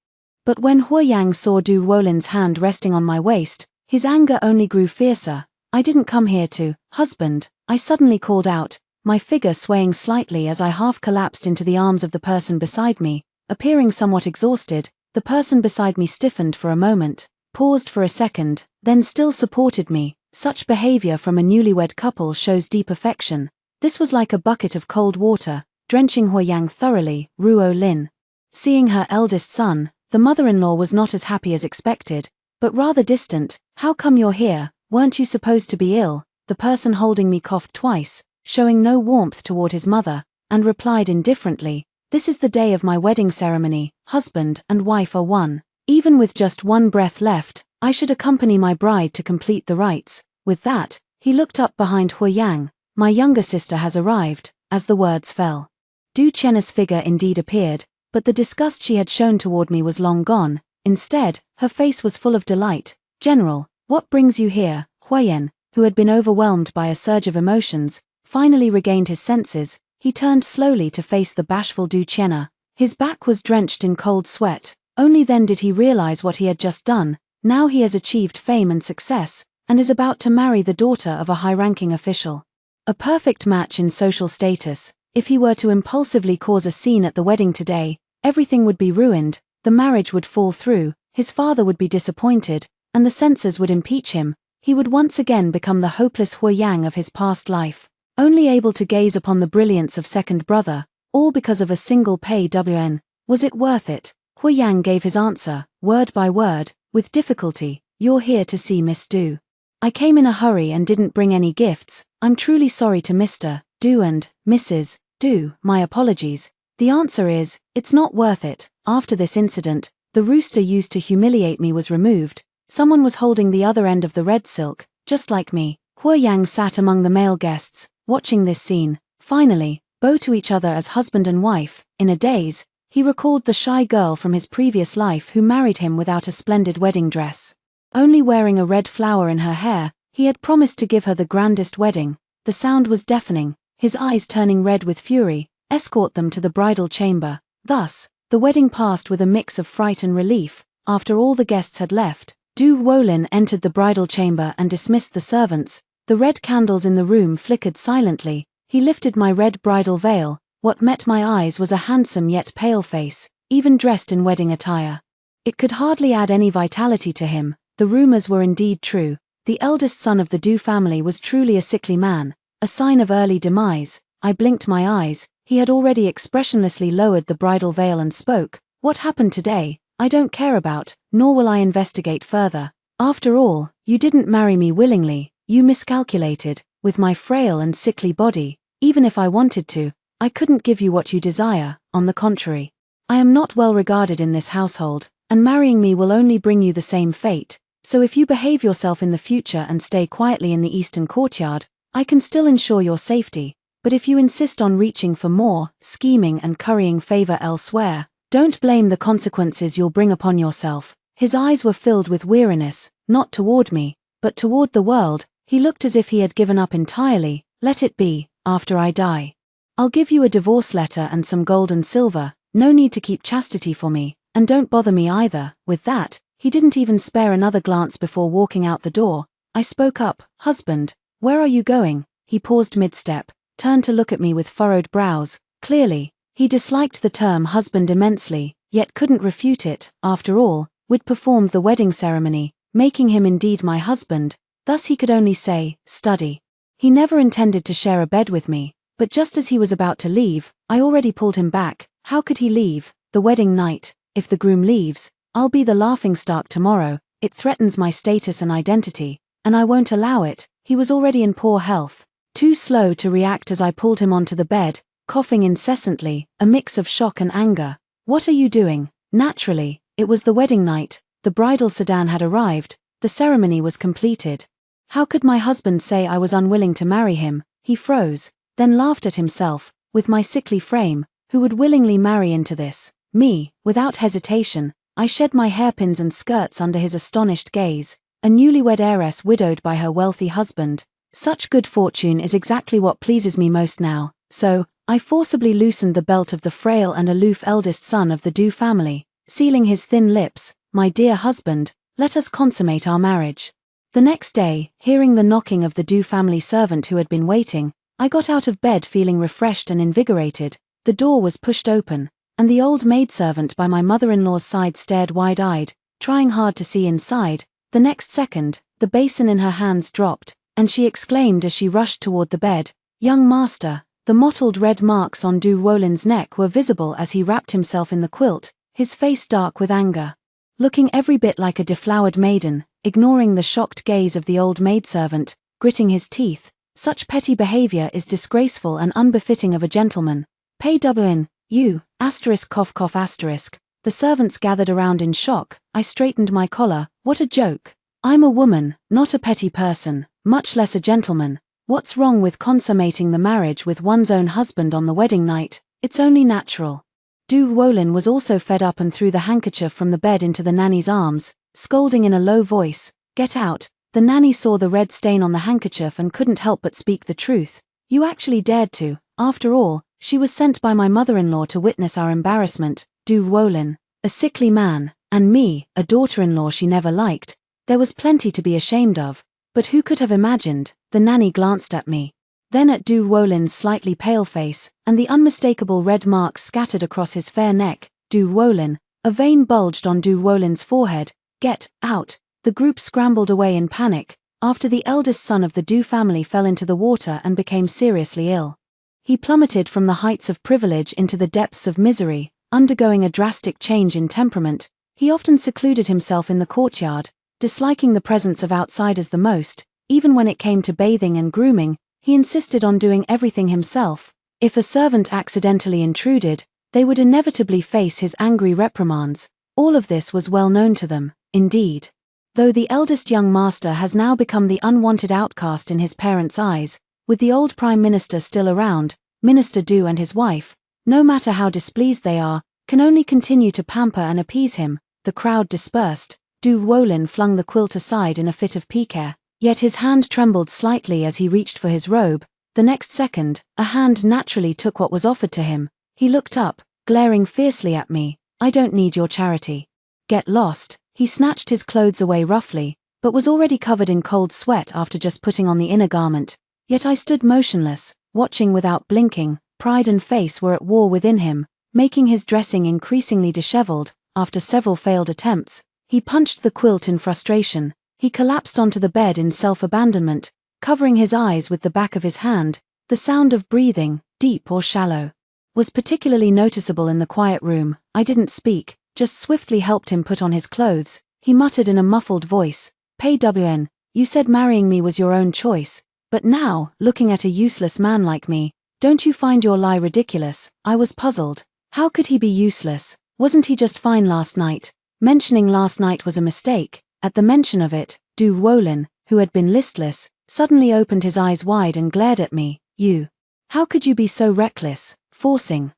But when Hua Yang saw Du Wolin's hand resting on my waist, his anger only grew fiercer. "I didn't come here to, husband," I suddenly called out, my figure swaying slightly as I half collapsed into the arms of the person beside me. Appearing somewhat exhausted, the person beside me stiffened for a moment, paused for a second, then still supported me. Such behavior from a newlywed couple shows deep affection. This was like a bucket of cold water, drenching Hua Yang thoroughly. Ruo Lin. Seeing her eldest son, the mother-in-law was not as happy as expected, but rather distant. "How come you're here? Weren't you supposed to be ill?" The person holding me coughed twice, showing no warmth toward his mother, and replied indifferently, "This is the day of my wedding ceremony. Husband and wife are one. Even with just one breath left, I should accompany my bride to complete the rites." With that, he looked up behind Hua Yang. "My younger sister has arrived," as the words fell. Du Chen's figure indeed appeared, but the disgust she had shown toward me was long gone. Instead, her face was full of delight. "General, what brings you here?" Hua Yan, who had been overwhelmed by a surge of emotions, finally regained his senses. He turned slowly to face the bashful Du Chen. His back was drenched in cold sweat. Only then did he realize what he had just done. Now he has achieved fame and success, and is about to marry the daughter of a high-ranking official. A perfect match in social status. If he were to impulsively cause a scene at the wedding today, everything would be ruined, the marriage would fall through, his father would be disappointed, and the censors would impeach him. He would once again become the hopeless Hua Yang of his past life, only able to gaze upon the brilliance of second brother, all because of a single pay WN. Was it worth it? Hua Yang gave his answer, word by word, with difficulty. "You're here to see Miss Du. I came in a hurry and didn't bring any gifts. I'm truly sorry to Mr. Du and Mrs. Du, my apologies." The answer is, it's not worth it. After this incident, the rooster used to humiliate me was removed. Someone was holding the other end of the red silk, just like me. Hua Yang sat among the male guests, watching this scene. Finally, bow to each other as husband and wife. In a daze, He recalled the shy girl from his previous life who married him without a splendid wedding dress. Only wearing a red flower in her hair, he had promised to give her the grandest wedding. The sound was deafening, his eyes turning red with fury. Escort them to the bridal chamber. Thus, the wedding passed with a mix of fright and relief. After all the guests had left, Du Wolin entered the bridal chamber and dismissed the servants. The red candles in the room flickered silently. He lifted my red bridal veil. What met my eyes was a handsome yet pale face, even dressed in wedding attire. It could hardly add any vitality to him. The rumors were indeed true. The eldest son of the Du family was truly a sickly man, a sign of early demise. I blinked my eyes. He had already expressionlessly lowered the bridal veil and spoke. What happened today, I don't care about, nor will I investigate further. After all, you didn't marry me willingly, you miscalculated. With my frail and sickly body, even if I wanted to, I couldn't give you what you desire. On the contrary, I am not well regarded in this household, and marrying me will only bring you the same fate. So if you behave yourself in the future and stay quietly in the eastern courtyard, I can still ensure your safety. But if you insist on reaching for more, scheming and currying favor elsewhere, don't blame the consequences you'll bring upon yourself. His eyes were filled with weariness, not toward me, but toward the world. He looked as if he had given up entirely. Let it be, after I die. I'll give you a divorce letter and some gold and silver. No need to keep chastity for me, and don't bother me either. With that, he didn't even spare another glance before walking out the door. I spoke up. Husband, where are you going? He paused mid-step, turned to look at me with furrowed brows. Clearly, he disliked the term husband immensely, yet couldn't refute it. After all, we'd performed the wedding ceremony, making him indeed my husband. Thus he could only say, study. He never intended to share a bed with me, but just as he was about to leave, I already pulled him back. How could he leave? The wedding night. If the groom leaves, I'll be the laughingstock tomorrow. It threatens my status and identity, and I won't allow it. He was already in poor health. Too slow to react as I pulled him onto the bed, coughing incessantly, a mix of shock and anger. What are you doing? Naturally, it was the wedding night. The bridal sedan had arrived. The ceremony was completed. How could my husband say I was unwilling to marry him? He froze, then laughed at himself. With my sickly frame, who would willingly marry into this? Me. Without hesitation, I shed my hairpins and skirts under his astonished gaze. A newlywed heiress widowed by her wealthy husband. Such good fortune is exactly what pleases me most now. So, I forcibly loosened the belt of the frail and aloof eldest son of the Du family, sealing his thin lips. My dear husband, let us consummate our marriage. The next day, hearing the knocking of the Du family servant who had been waiting, I got out of bed feeling refreshed and invigorated. The door was pushed open, and the old maidservant by my mother-in-law's side stared wide-eyed, trying hard to see inside. The next second, the basin in her hands dropped, and she exclaimed as she rushed toward the bed, "Young master!" The mottled red marks on Du Wolin's neck were visible as he wrapped himself in the quilt, his face dark with anger. Looking every bit like a deflowered maiden, ignoring the shocked gaze of the old maidservant, gritting his teeth. Such petty behavior is disgraceful and unbefitting of a gentleman. Pay Dublin, you, cough cough asterisk. The servants gathered around in shock. I straightened my collar. What a joke. I'm a woman, not a petty person, much less a gentleman. What's wrong with consummating the marriage with one's own husband on the wedding night? It's only natural. Du Wolin was also fed up and threw the handkerchief from the bed into the nanny's arms, scolding in a low voice, "Get out." The nanny saw the red stain on the handkerchief and couldn't help but speak the truth. You actually dared to. After all, she was sent by my mother-in-law to witness our embarrassment. Du Wolin, a sickly man, and me, a daughter-in-law she never liked. There was plenty to be ashamed of. But who could have imagined? The nanny glanced at me, then at Du Wolin's slightly pale face, and the unmistakable red marks scattered across his fair neck. Du Wolin, a vein bulged on Du Wolin's forehead. Get out! The group scrambled away in panic, after the eldest son of the Du family fell into the water and became seriously ill. He plummeted from the heights of privilege into the depths of misery, undergoing a drastic change in temperament. He often secluded himself in the courtyard, disliking the presence of outsiders the most. Even when it came to bathing and grooming, he insisted on doing everything himself. If a servant accidentally intruded, they would inevitably face his angry reprimands. All of this was well known to them, indeed. Though the eldest young master has now become the unwanted outcast in his parents' eyes, with the old Prime Minister still around, Minister Du and his wife, no matter how displeased they are, can only continue to pamper and appease him. The crowd dispersed. Du Wolin flung the quilt aside in a fit of pique, yet his hand trembled slightly as he reached for his robe. The next second, a hand naturally took what was offered to him. He looked up, glaring fiercely at me. I don't need your charity. Get lost. He snatched his clothes away roughly, but was already covered in cold sweat after just putting on the inner garment. Yet I stood motionless, watching without blinking. Pride and face were at war within him, making his dressing increasingly disheveled. After several failed attempts, he punched the quilt in frustration. He collapsed onto the bed in self-abandonment, covering his eyes with the back of his hand. The sound of breathing, deep or shallow, was particularly noticeable in the quiet room. I didn't speak, just swiftly helped him put on his clothes. He muttered in a muffled voice, "PWN, you said marrying me was your own choice, but now, looking at a useless man like me, don't you find your lie ridiculous?" I was puzzled. How could he be useless? Wasn't he just fine last night? Mentioning last night was a mistake. At the mention of it, Du Wolin, who had been listless, suddenly opened his eyes wide and glared at me. You. How could you be so reckless? Forcing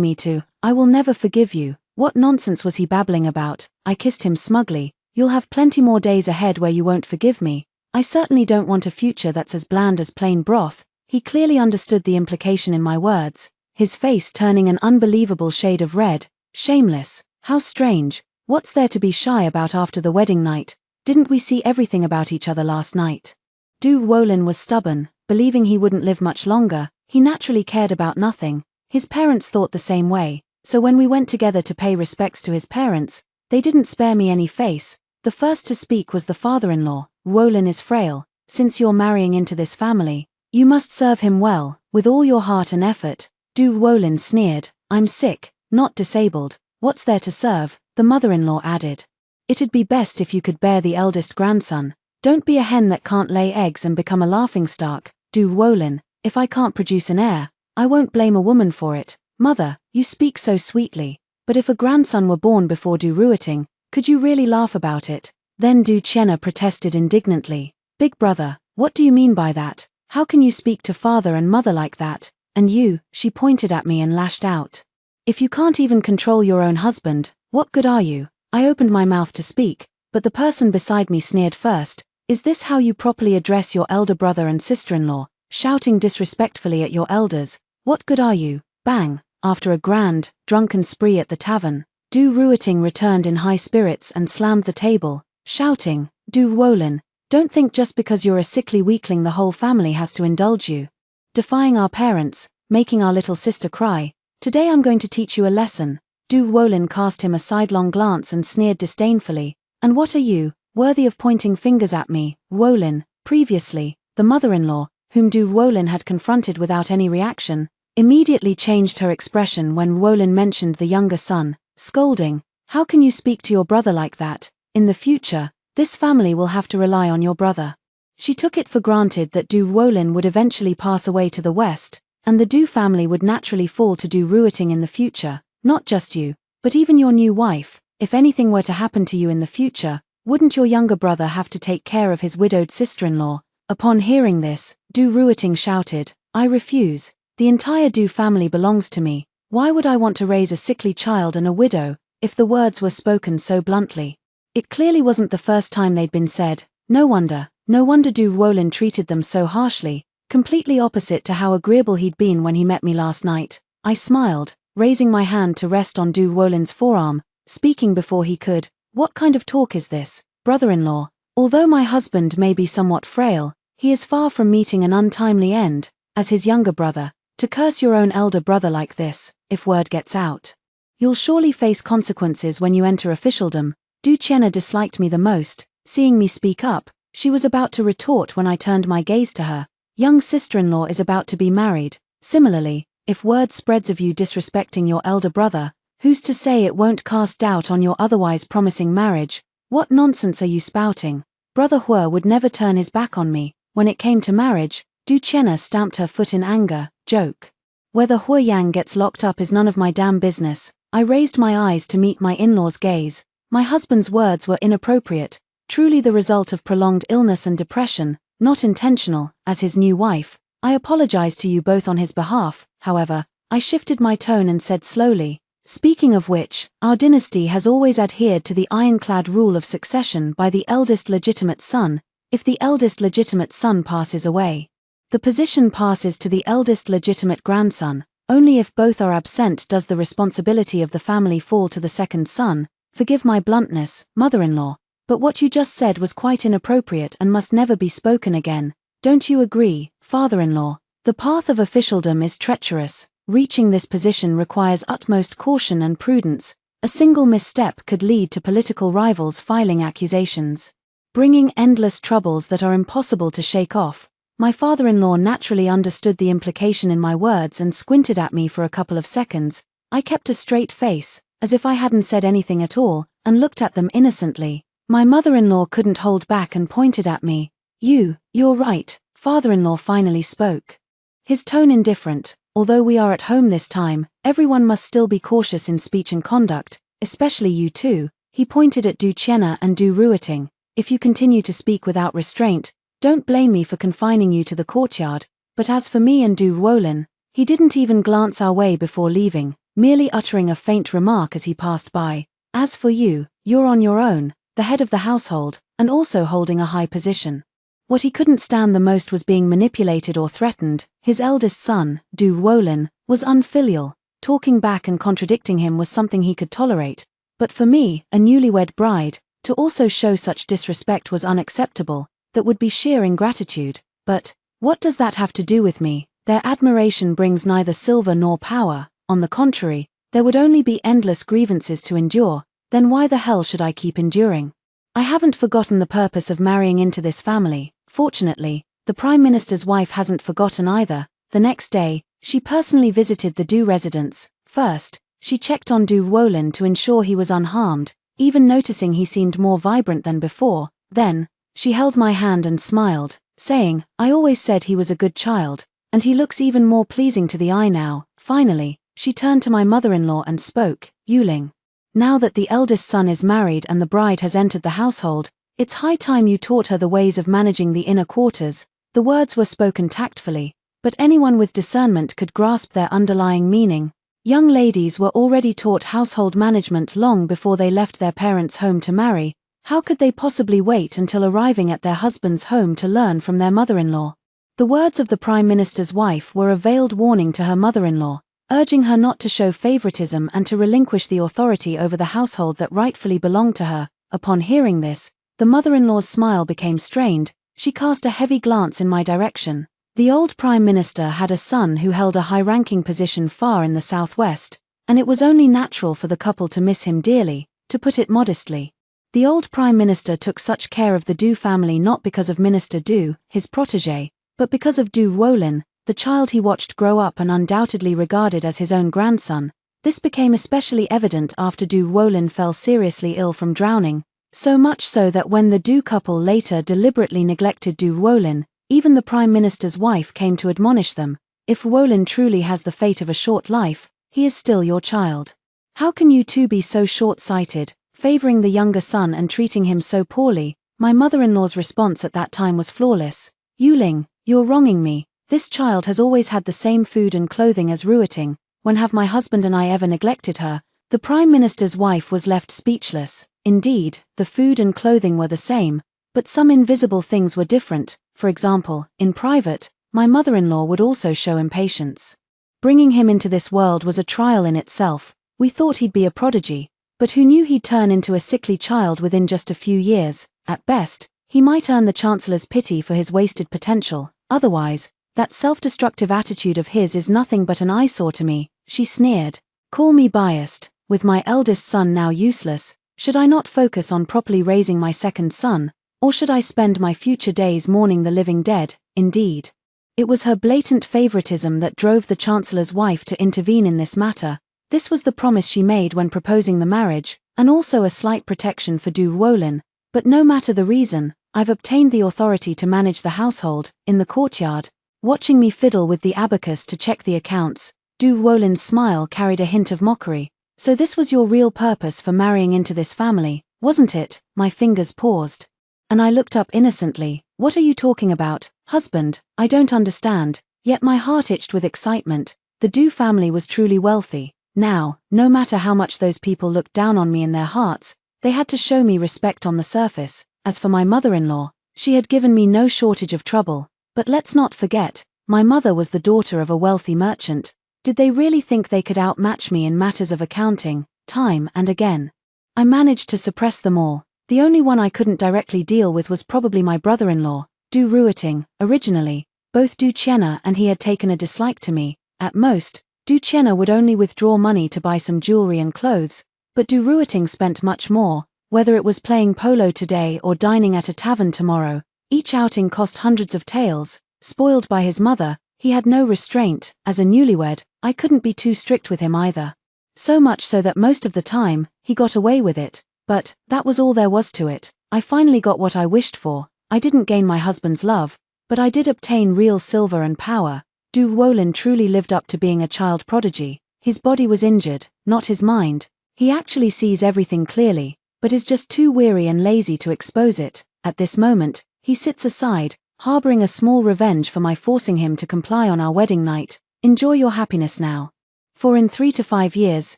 me to. I will never forgive you. What nonsense was he babbling about? I kissed him smugly. You'll have plenty more days ahead where you won't forgive me. I certainly don't want a future that's as bland as plain broth. He clearly understood the implication in my words, his face turning an unbelievable shade of red. Shameless. How strange. What's there to be shy about after the wedding night? Didn't we see everything about each other last night? Du Wolin was stubborn, believing he wouldn't live much longer. He naturally cared about nothing. His parents thought the same way, so when we went together to pay respects to his parents, they didn't spare me any face. The first to speak was the father-in-law. Wolin is frail. Since you're marrying into this family, you must serve him well, with all your heart and effort. Du Wolin sneered. I'm sick, not disabled. What's there to serve? The mother-in-law added. It'd be best if you could bear the eldest grandson. Don't be a hen that can't lay eggs and become a laughingstock. Du Wolin, if I can't produce an heir, I won't blame a woman for it. Mother, you speak so sweetly, but if a grandson were born before Du Ruiting, could you really laugh about it? Then Du Chenna protested indignantly. Big brother, what do you mean by that? How can you speak to father and mother like that? And you, she pointed at me and lashed out. If you can't even control your own husband, what good are you? I opened my mouth to speak, but the person beside me sneered first. Is this how you properly address your elder brother and sister-in-law? Shouting disrespectfully at your elders. What good are you? Bang. After a grand, drunken spree at the tavern, Du Ruiting returned in high spirits and slammed the table, shouting, Du Wolin, don't think just because you're a sickly weakling the whole family has to indulge you. Defying our parents, making our little sister cry. Today I'm going to teach you a lesson. Du Wolin cast him a sidelong glance and sneered disdainfully. And what are you, worthy of pointing fingers at me? Wolin, previously, the mother-in-law, whom Du Wolin had confronted without any reaction, immediately changed her expression when Wolin mentioned the younger son, scolding, how can you speak to your brother like that? In the future, this family will have to rely on your brother. She took it for granted that Du Wolin would eventually pass away to the west, and the Du family would naturally fall to Du Ruiting in the future, not just you, but even your new wife. If anything were to happen to you in the future, wouldn't your younger brother have to take care of his widowed sister-in-law? Upon hearing this, Du Ruiting shouted, I refuse. The entire Du family belongs to me. Why would I want to raise a sickly child and a widow? If the words were spoken so bluntly. It clearly wasn't the first time they'd been said. No wonder Du Wolin treated them so harshly, completely opposite to how agreeable he'd been when he met me last night. I smiled, raising my hand to rest on Du Wolin's forearm, speaking before he could. What kind of talk is this, brother-in-law? Although my husband may be somewhat frail, he is far from meeting an untimely end, as his younger brother. To curse your own elder brother like this, if word gets out. You'll surely face consequences when you enter officialdom. Du Chenna disliked me the most. Seeing me speak up, she was about to retort when I turned my gaze to her. Young sister-in-law is about to be married. Similarly, if word spreads of you disrespecting your elder brother, who's to say it won't cast doubt on your otherwise promising marriage? What nonsense are you spouting? Brother Hua would never turn his back on me. When it came to marriage, Du Chenna stamped her foot in anger. Joke. Whether Hua Yang gets locked up is none of my damn business. I raised my eyes to meet my in-law's gaze. My husband's words were inappropriate, truly the result of prolonged illness and depression, not intentional. As his new wife, I apologize to you both on his behalf. However, I shifted my tone and said slowly, Speaking of which, our dynasty has always adhered to the ironclad rule of succession by the eldest legitimate son. If the eldest legitimate son passes away, the position passes to the eldest legitimate grandson. Only if both are absent does the responsibility of the family fall to the second son. Forgive my bluntness, mother-in-law, but what you just said was quite inappropriate and must never be spoken again. Don't you agree, father-in-law? The path of officialdom is treacherous. Reaching this position requires utmost caution and prudence. A single misstep could lead to political rivals filing accusations, bringing endless troubles that are impossible to shake off. My father-in-law naturally understood the implication in my words and squinted at me for a couple of seconds. I kept a straight face, as if I hadn't said anything at all, and looked at them innocently. My mother-in-law couldn't hold back and pointed at me. You're right, father-in-law finally spoke, his tone indifferent. Although we are at home this time, everyone must still be cautious in speech and conduct, especially you two. He pointed at Du Chenna and Du Ruiting. If you continue to speak without restraint, don't blame me for confining you to the courtyard. But as for me and Du Ruolin, he didn't even glance our way before leaving, merely uttering a faint remark as he passed by. As for you, you're on your own, the head of the household, and also holding a high position. What he couldn't stand the most was being manipulated or threatened. His eldest son, Du Ruolin, was unfilial. Talking back and contradicting him was something he could tolerate. But for me, a newlywed bride, to also show such disrespect was unacceptable. That would be sheer ingratitude. But what does that have to do with me? Their admiration brings neither silver nor power. On the contrary, there would only be endless grievances to endure. Then why the hell should I keep enduring? I haven't forgotten the purpose of marrying into this family. Fortunately, the Prime Minister's wife hasn't forgotten either. The next day, she personally visited the Du residence. First, she checked on Du Ruolin to ensure he was unharmed, even noticing he seemed more vibrant than before. Then, she held my hand and smiled, saying, I always said he was a good child, and he looks even more pleasing to the eye now. Finally, she turned to my mother-in-law and spoke, Yuling. Now that the eldest son is married and the bride has entered the household, it's high time you taught her the ways of managing the inner quarters. The words were spoken tactfully, but anyone with discernment could grasp their underlying meaning. Young ladies were already taught household management long before they left their parents' home to marry. How could they possibly wait until arriving at their husband's home to learn from their mother-in-law? The words of the Prime Minister's wife were a veiled warning to her mother-in-law, urging her not to show favoritism and to relinquish the authority over the household that rightfully belonged to her. Upon hearing this, the mother-in-law's smile became strained. She cast a heavy glance in my direction. The old Prime Minister had a son who held a high-ranking position far in the southwest, and it was only natural for the couple to miss him dearly, to put it modestly. The old Prime Minister took such care of the Du family not because of Minister Du, his protégé, but because of Du Ruolin, the child he watched grow up and undoubtedly regarded as his own grandson. This became especially evident after Du Ruolin fell seriously ill from drowning. So much so that when the Du couple later deliberately neglected Du Ruolin, even the Prime Minister's wife came to admonish them. If Ruolin truly has the fate of a short life, he is still your child. How can you two be so short-sighted, favoring the younger son and treating him so poorly? My mother-in-law's response at that time was flawless. Yuling, you're wronging me. This child has always had the same food and clothing as Ruiting. When have my husband and I ever neglected her? The Prime Minister's wife was left speechless. Indeed, the food and clothing were the same, but some invisible things were different. For example, in private, my mother-in-law would also show impatience. Bringing him into this world was a trial in itself. We thought he'd be a prodigy, but who knew he'd turn into a sickly child within just a few years? At best, he might earn the Chancellor's pity for his wasted potential. Otherwise, that self-destructive attitude of his is nothing but an eyesore to me. She sneered. Call me biased. With my eldest son now useless, should I not focus on properly raising my second son, or should I spend my future days mourning the living dead? Indeed, it was her blatant favoritism that drove the Chancellor's wife to intervene in this matter. This was the promise she made when proposing the marriage, and also a slight protection for Du Ruolin. But no matter the reason, I've obtained the authority to manage the household. In the courtyard, watching me fiddle with the abacus to check the accounts, Du Ruolin's smile carried a hint of mockery. So this was your real purpose for marrying into this family, wasn't it? My fingers paused, and I looked up innocently. What are you talking about, husband? I don't understand. Yet my heart itched with excitement. The Du family was truly wealthy. Now, no matter how much those people looked down on me in their hearts, they had to show me respect on the surface. As for my mother-in-law, she had given me no shortage of trouble. But let's not forget, my mother was the daughter of a wealthy merchant. Did they really think they could outmatch me in matters of accounting, time and again? I managed to suppress them all. The only one I couldn't directly deal with was probably my brother-in-law, Du Ruiting. Originally, both Du Qian'er and he had taken a dislike to me. At most, Du Qian'er would only withdraw money to buy some jewelry and clothes, but Du Ruiting spent much more, whether it was playing polo today or dining at a tavern tomorrow. Each outing cost hundreds of taels. Spoiled by his mother, he had no restraint. As a newlywed, I couldn't be too strict with him either. So much so that most of the time, he got away with it. But that was all there was to it. I finally got what I wished for. I didn't gain my husband's love, but I did obtain real silver and power. Du Wolin truly lived up to being a child prodigy. His body was injured, not his mind. He actually sees everything clearly, but is just too weary and lazy to expose it. At this moment, he sits aside, harboring a small revenge for my forcing him to comply on our wedding night. Enjoy your happiness now. For in 3 to 5 years,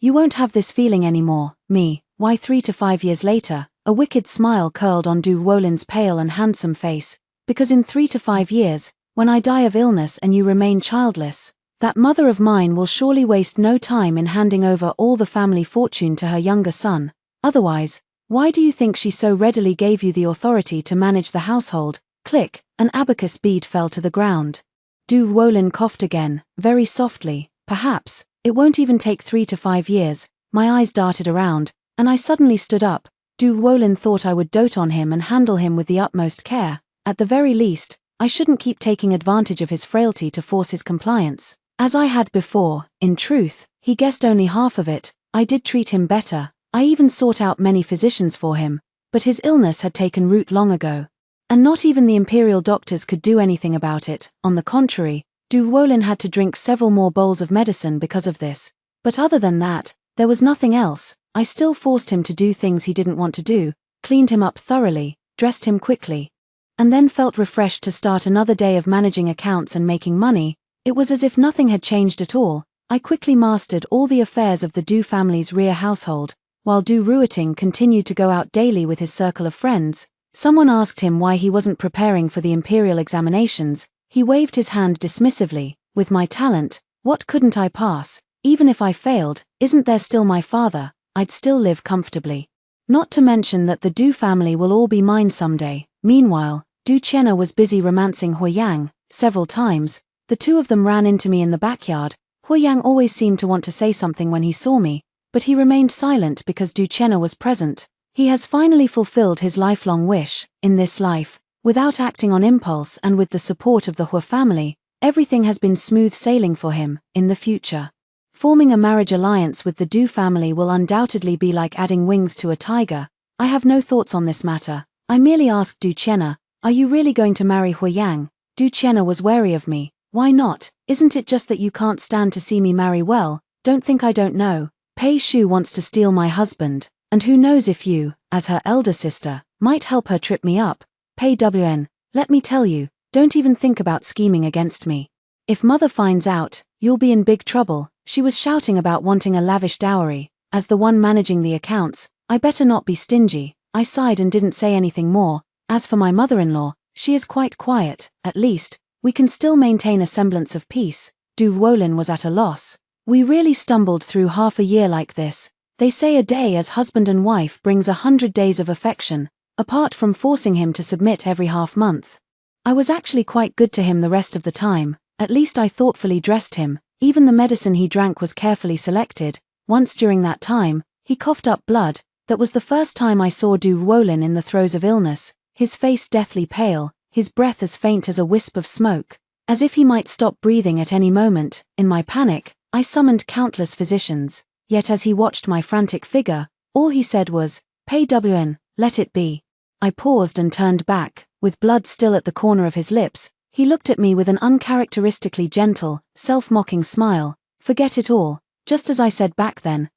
you won't have this feeling anymore. Me, why 3 to 5 years later? A wicked smile curled on Du Wolin's pale and handsome face. Because in 3 to 5 years, when I die of illness and you remain childless, that mother of mine will surely waste no time in handing over all the family fortune to her younger son. Otherwise, why do you think she so readily gave you the authority to manage the household? Click, an abacus bead fell to the ground. Du Wolin coughed again, very softly. Perhaps, it won't even take 3 to 5 years. My eyes darted around, and I suddenly stood up. Du Wolin thought I would dote on him and handle him with the utmost care. At the very least, I shouldn't keep taking advantage of his frailty to force his compliance. As I had before, in truth, he guessed only half of it. I did treat him better. I even sought out many physicians for him, but his illness had taken root long ago. And not even the imperial doctors could do anything about it. On the contrary, Du Wolin had to drink several more bowls of medicine because of this. But other than that, there was nothing else. I still forced him to do things he didn't want to do, cleaned him up thoroughly, dressed him quickly, and then felt refreshed to start another day of managing accounts and making money. It was as if nothing had changed at all. I quickly mastered all the affairs of the Du family's rear household, while Du Ruiting continued to go out daily with his circle of friends. Someone asked him why he wasn't preparing for the imperial examinations. He waved his hand dismissively. With my talent, what couldn't I pass? Even if I failed, isn't there still my father? I'd still live comfortably. Not to mention that the Du family will all be mine someday. Meanwhile, Du Qian'er was busy romancing Huiyang. Several times, the two of them ran into me in the backyard. Huiyang always seemed to want to say something when he saw me, but he remained silent because Du Qian'er was present. He has finally fulfilled his lifelong wish. In this life, without acting on impulse and with the support of the Hu family, everything has been smooth sailing for him. In the future, forming a marriage alliance with the Du family will undoubtedly be like adding wings to a tiger. I have no thoughts on this matter. I merely asked Du Qian'er, "Are you really going to marry Huiyang?" Du Qian'er was wary of me. "Why not? Isn't it just that you can't stand to see me marry well? Don't think I don't know. Pei Shu wants to steal my husband, and who knows if you, as her elder sister, might help her trip me up. Pei Wn, let me tell you, don't even think about scheming against me. If mother finds out, you'll be in big trouble." She was shouting about wanting a lavish dowry. As the one managing the accounts, I better not be stingy. I sighed and didn't say anything more. As for my mother-in-law, she is quite quiet. At least, we can still maintain a semblance of peace. Du Wolin was at a loss. We really stumbled through half a year like this. They say a day as husband and wife brings 100 days of affection, apart from forcing him to submit every half-month. I was actually quite good to him the rest of the time. At least I thoughtfully dressed him. Even the medicine he drank was carefully selected. Once during that time, he coughed up blood. That was the first time I saw Du Wolin in the throes of illness, his face deathly pale, his breath as faint as a wisp of smoke, as if he might stop breathing at any moment. In my panic, I summoned countless physicians. Yet as he watched my frantic figure, all he said was, "Pei Wn, let it be." I paused and turned back. With blood still at the corner of his lips, he looked at me with an uncharacteristically gentle, self-mocking smile. "Forget it all, just as I said back then.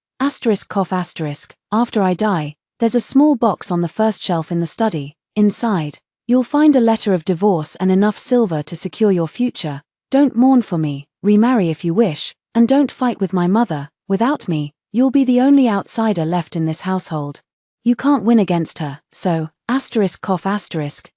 Cough asterisk. After I die, there's a small box on the first shelf in the study. Inside, you'll find a letter of divorce and enough silver to secure your future. Don't mourn for me, remarry if you wish, and don't fight with my mother. Without me, you'll be the only outsider left in this household. You can't win against her, so,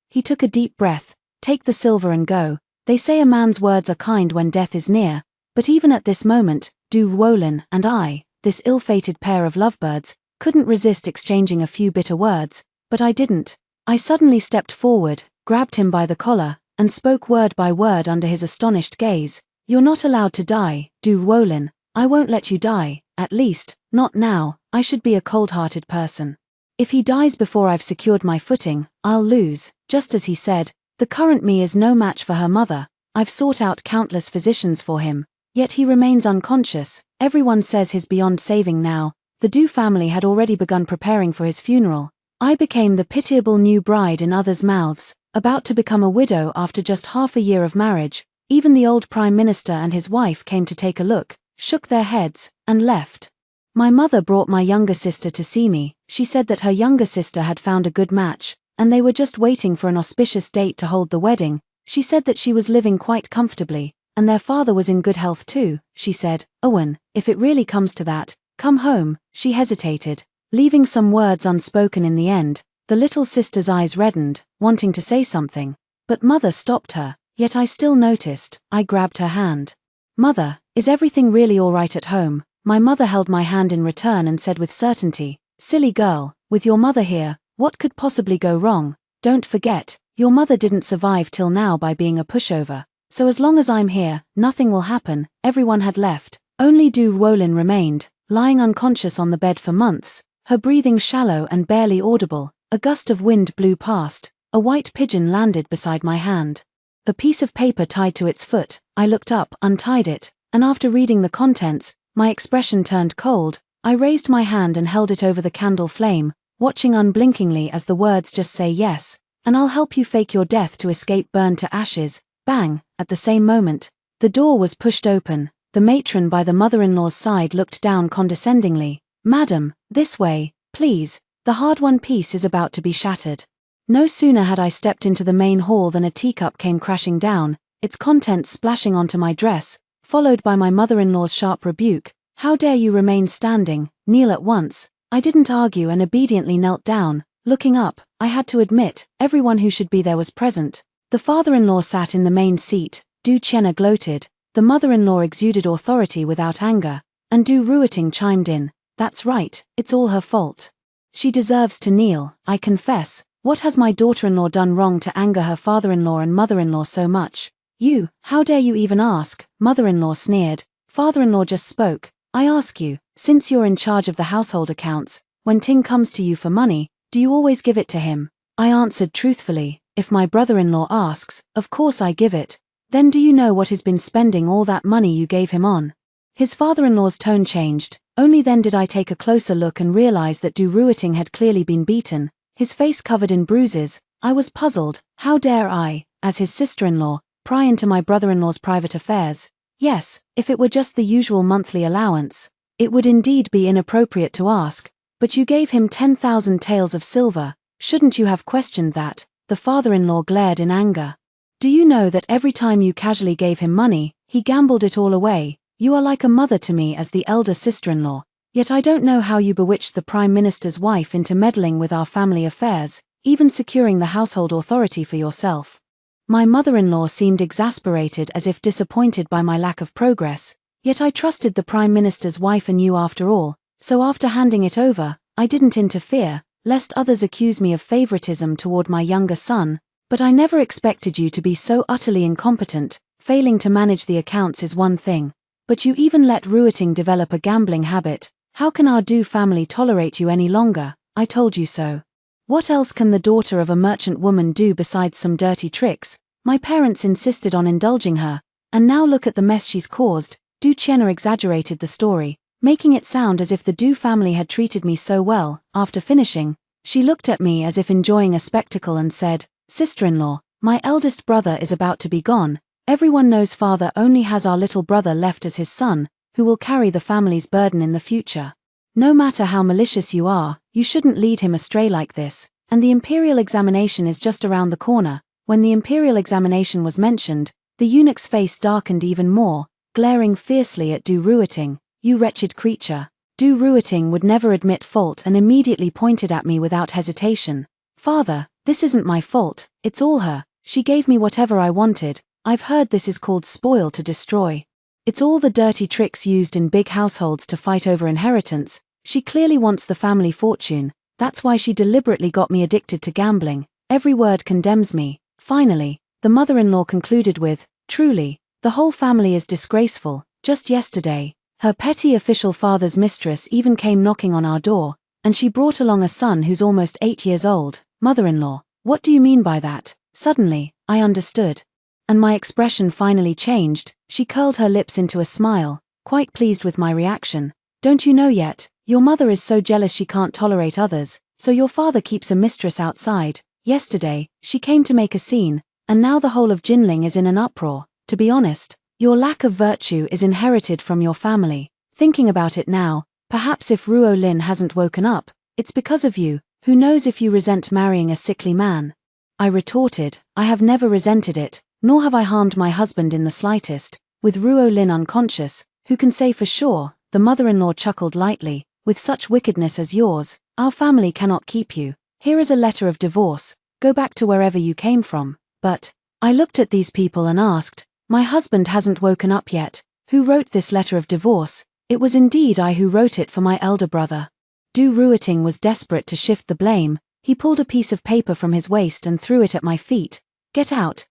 he took a deep breath. Take the silver and go. They say a man's words are kind when death is near, but even at this moment, Du Wolin and I, this ill-fated pair of lovebirds, couldn't resist exchanging a few bitter words, but I didn't. I suddenly stepped forward, grabbed him by the collar, and spoke word by word under his astonished gaze. You're not allowed to die, Du Wolin. I won't let you die, at least, not now. I should be a cold-hearted person. If he dies before I've secured my footing, I'll lose. Just as he said, the current me is no match for her mother. I've sought out countless physicians for him, yet he remains unconscious. Everyone says he's beyond saving now. The Du family had already begun preparing for his funeral. I became the pitiable new bride in others' mouths, about to become a widow after just half a year of marriage. Even the old Prime Minister and his wife came to take a look, shook their heads, and left. My mother brought my younger sister to see me. She said that her younger sister had found a good match, and they were just waiting for an auspicious date to hold the wedding. She said that she was living quite comfortably, and their father was in good health too. She said, Owen, if it really comes to that, come home. She hesitated, leaving some words unspoken in the end. The little sister's eyes reddened, wanting to say something, but Mother stopped her, yet I still noticed. I grabbed her hand. Mother, is everything really all right at home? My mother held my hand in return and said with certainty, silly girl, with your mother here, what could possibly go wrong? Don't forget, your mother didn't survive till now by being a pushover, so as long as I'm here, nothing will happen. Everyone had left, only Du Wolin remained, lying unconscious on the bed for months, her breathing shallow and barely audible. A gust of wind blew past, a white pigeon landed beside my hand. The piece of paper tied to its foot. I looked up, untied it, and after reading the contents, my expression turned cold. I raised my hand and held it over the candle flame, watching unblinkingly as the words just say yes, and I'll help you fake your death to escape burned to ashes. Bang! At the same moment, the door was pushed open. The matron by the mother-in-law's side looked down condescendingly. Madam, this way, please, the hard-won piece is about to be shattered. No sooner had I stepped into the main hall than a teacup came crashing down, its contents splashing onto my dress, followed by my mother-in-law's sharp rebuke. How dare you remain standing? Kneel at once. I didn't argue and obediently knelt down. Looking up, I had to admit, everyone who should be there was present. The father-in-law sat in the main seat. Du Chenna gloated. The mother-in-law exuded authority without anger, and Du Ruiting chimed in. That's right, it's all her fault. She deserves to kneel, I confess. What has my daughter-in-law done wrong to anger her father-in-law and mother-in-law so much? You, how dare you even ask? Mother-in-law sneered. Father-in-law just spoke. I ask you, since you're in charge of the household accounts, when Ting comes to you for money, do you always give it to him? I answered truthfully. If my brother-in-law asks, of course I give it. Then do you know what he's been spending all that money you gave him on? His father-in-law's tone changed. Only then did I take a closer look and realize that Du Ruiting had clearly been beaten, his face covered in bruises. I was puzzled. How dare I, as his sister-in-law, pry into my brother-in-law's private affairs? Yes, if it were just the usual monthly allowance, it would indeed be inappropriate to ask, but you gave him 10,000 taels of silver. Shouldn't you have questioned that? The father-in-law glared in anger. Do you know that every time you casually gave him money, he gambled it all away? You are like a mother to me as the elder sister-in-law, yet I don't know how you bewitched the Prime Minister's wife into meddling with our family affairs, even securing the household authority for yourself. My mother-in-law seemed exasperated as if disappointed by my lack of progress, yet I trusted the Prime Minister's wife and you after all, so after handing it over, I didn't interfere, lest others accuse me of favoritism toward my younger son. But I never expected you to be so utterly incompetent. Failing to manage the accounts is one thing, but you even let Ruiting develop a gambling habit. How can our Du family tolerate you any longer? I told you so. What else can the daughter of a merchant woman do besides some dirty tricks? My parents insisted on indulging her, and now look at the mess she's caused. Du Chenna exaggerated the story, making it sound as if the Du family had treated me so well. After finishing, she looked at me as if enjoying a spectacle and said, Sister-in-law, my eldest brother is about to be gone. Everyone knows father only has our little brother left as his son, who will carry the family's burden in the future. No matter how malicious you are, you shouldn't lead him astray like this, and the imperial examination is just around the corner. When the imperial examination was mentioned, the eunuch's face darkened even more, glaring fiercely at Du Ruiting. you wretched creature. Du Ruiting would never admit fault and immediately pointed at me without hesitation. Father, this isn't my fault, it's all her. She gave me whatever I wanted. I've heard this is called spoil to destroy. It's all the dirty tricks used in big households to fight over inheritance. She clearly wants the family fortune. That's why she deliberately got me addicted to gambling. Every word condemns me. Finally, the mother-in-law concluded with, truly, the whole family is disgraceful. Just yesterday, her petty official father's mistress even came knocking on our door, and she brought along a son who's almost 8 years old. Mother-in-law, what do you mean by that? Suddenly, I understood. And my expression finally changed. She curled her lips into a smile, quite pleased with my reaction. Don't you know yet? Your mother is so jealous she can't tolerate others, so your father keeps a mistress outside. Yesterday, she came to make a scene, and now the whole of Jinling is in an uproar. To be honest, your lack of virtue is inherited from your family. Thinking about it now, perhaps if Ruo Lin hasn't woken up, it's because of you. Who knows if you resent marrying a sickly man? I retorted, I have never resented it, nor have I harmed my husband in the slightest. With Ruo Lin unconscious, who can say for sure? The mother-in-law chuckled lightly. With such wickedness as yours, our family cannot keep you. Here is a letter of divorce. Go back to wherever you came from. But I looked at these people and asked, my husband hasn't woken up yet. Who wrote this letter of divorce? It was indeed I who wrote it for my elder brother. Du Ruiting was desperate to shift the blame. He pulled a piece of paper from his waist and threw it at my feet. Get out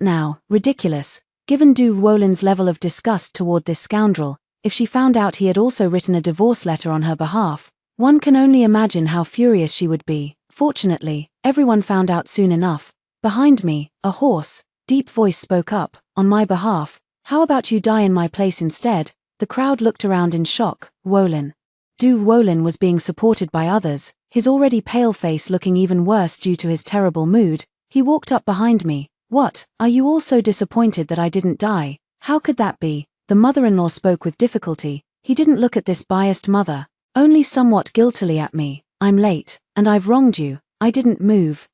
now, ridiculous. Given Du Ruolin's level of disgust toward this scoundrel, if she found out he had also written a divorce letter on her behalf, one can only imagine how furious she would be. Fortunately, everyone found out soon enough. Behind me, a hoarse, deep voice spoke up, on my behalf. How about you die in my place instead? The crowd looked around in shock. Ruolin. Du Ruolin was being supported by others, his already pale face looking even worse due to his terrible mood. He walked up behind me. What, are you all so disappointed that I didn't die? How could that be? The mother-in-law spoke with difficulty. He didn't look at this biased mother, only somewhat guiltily at me. I'm late, and I've wronged you. I didn't move.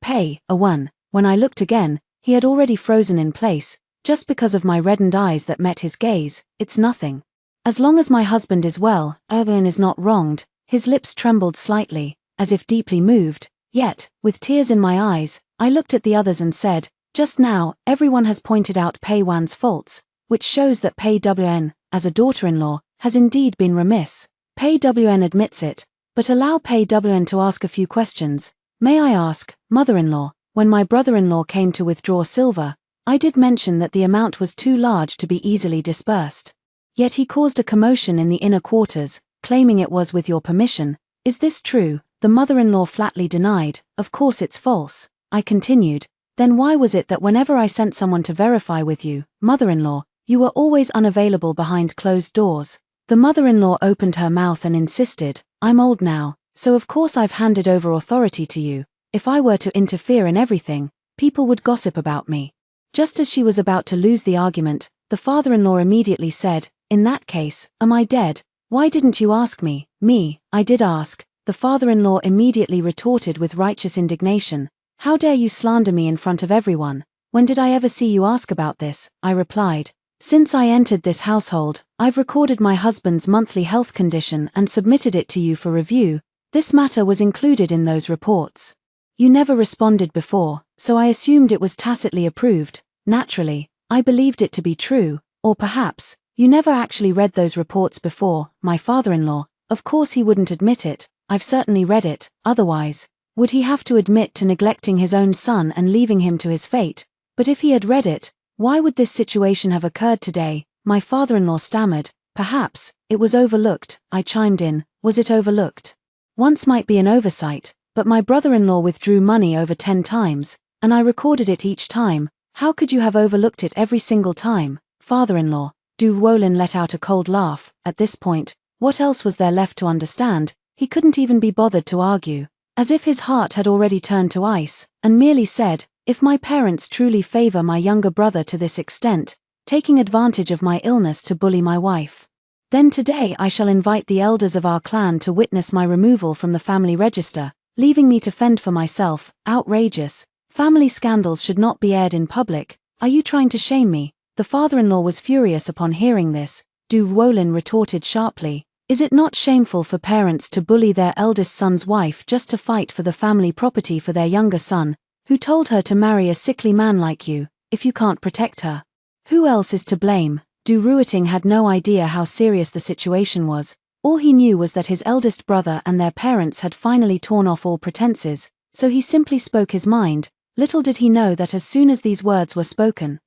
Pay a one. When I looked again, he had already frozen in place, just because of my reddened eyes that met his gaze. It's nothing. As long as my husband is well, Erwin is not wronged. His lips trembled slightly, as if deeply moved. Yet, with tears in my eyes, I looked at the others and said, just now, everyone has pointed out Pei Wan's faults, which shows that Pei Wn, as a daughter-in-law, has indeed been remiss. Pei Wn admits it, but allow Pei Wn to ask a few questions. May I ask, mother-in-law, when my brother-in-law came to withdraw silver, I did mention that the amount was too large to be easily dispersed. Yet he caused a commotion in the inner quarters, claiming it was with your permission. Is this true? The mother-in-law flatly denied. Of course it's false. I continued. Then why was it that whenever I sent someone to verify with you, mother-in-law, you were always unavailable behind closed doors? The mother-in-law opened her mouth and insisted, I'm old now, so of course I've handed over authority to you. If I were to interfere in everything, people would gossip about me. Just as she was about to lose the argument, the father-in-law immediately said, in that case, am I dead? Why didn't you ask me? Me, I did ask. The father-in-law immediately retorted with righteous indignation. How dare you slander me in front of everyone? When did I ever see you ask about this? I replied. Since I entered this household, I've recorded my husband's monthly health condition and submitted it to you for review. This matter was included in those reports. You never responded before, so I assumed it was tacitly approved. Naturally, I believed it to be true, or perhaps, you never actually read those reports before. My father-in-law, of course he wouldn't admit it. I've certainly read it, otherwise, would he have to admit to neglecting his own son and leaving him to his fate? But if he had read it, why would this situation have occurred today? My father-in-law stammered. Perhaps, it was overlooked. I chimed in. Was it overlooked? Once might be an oversight, but my brother-in-law withdrew money over 10 times, and I recorded it each time. How could you have overlooked it every single time? Father-in-law. Du Ruolin let out a cold laugh. At this point, what else was there left to understand? He couldn't even be bothered to argue. As if his heart had already turned to ice, and merely said, if my parents truly favor my younger brother to this extent, taking advantage of my illness to bully my wife, then today I shall invite the elders of our clan to witness my removal from the family register, leaving me to fend for myself. Outrageous. Family scandals should not be aired in public. Are you trying to shame me? The father-in-law was furious upon hearing this. Du Wolin retorted sharply. Is it not shameful for parents to bully their eldest son's wife just to fight for the family property for their younger son, who told her to marry a sickly man like you, if you can't protect her? Who else is to blame? Du Ruiting had no idea how serious the situation was. All he knew was that his eldest brother and their parents had finally torn off all pretenses, so he simply spoke his mind. Little did he know that as soon as these words were spoken,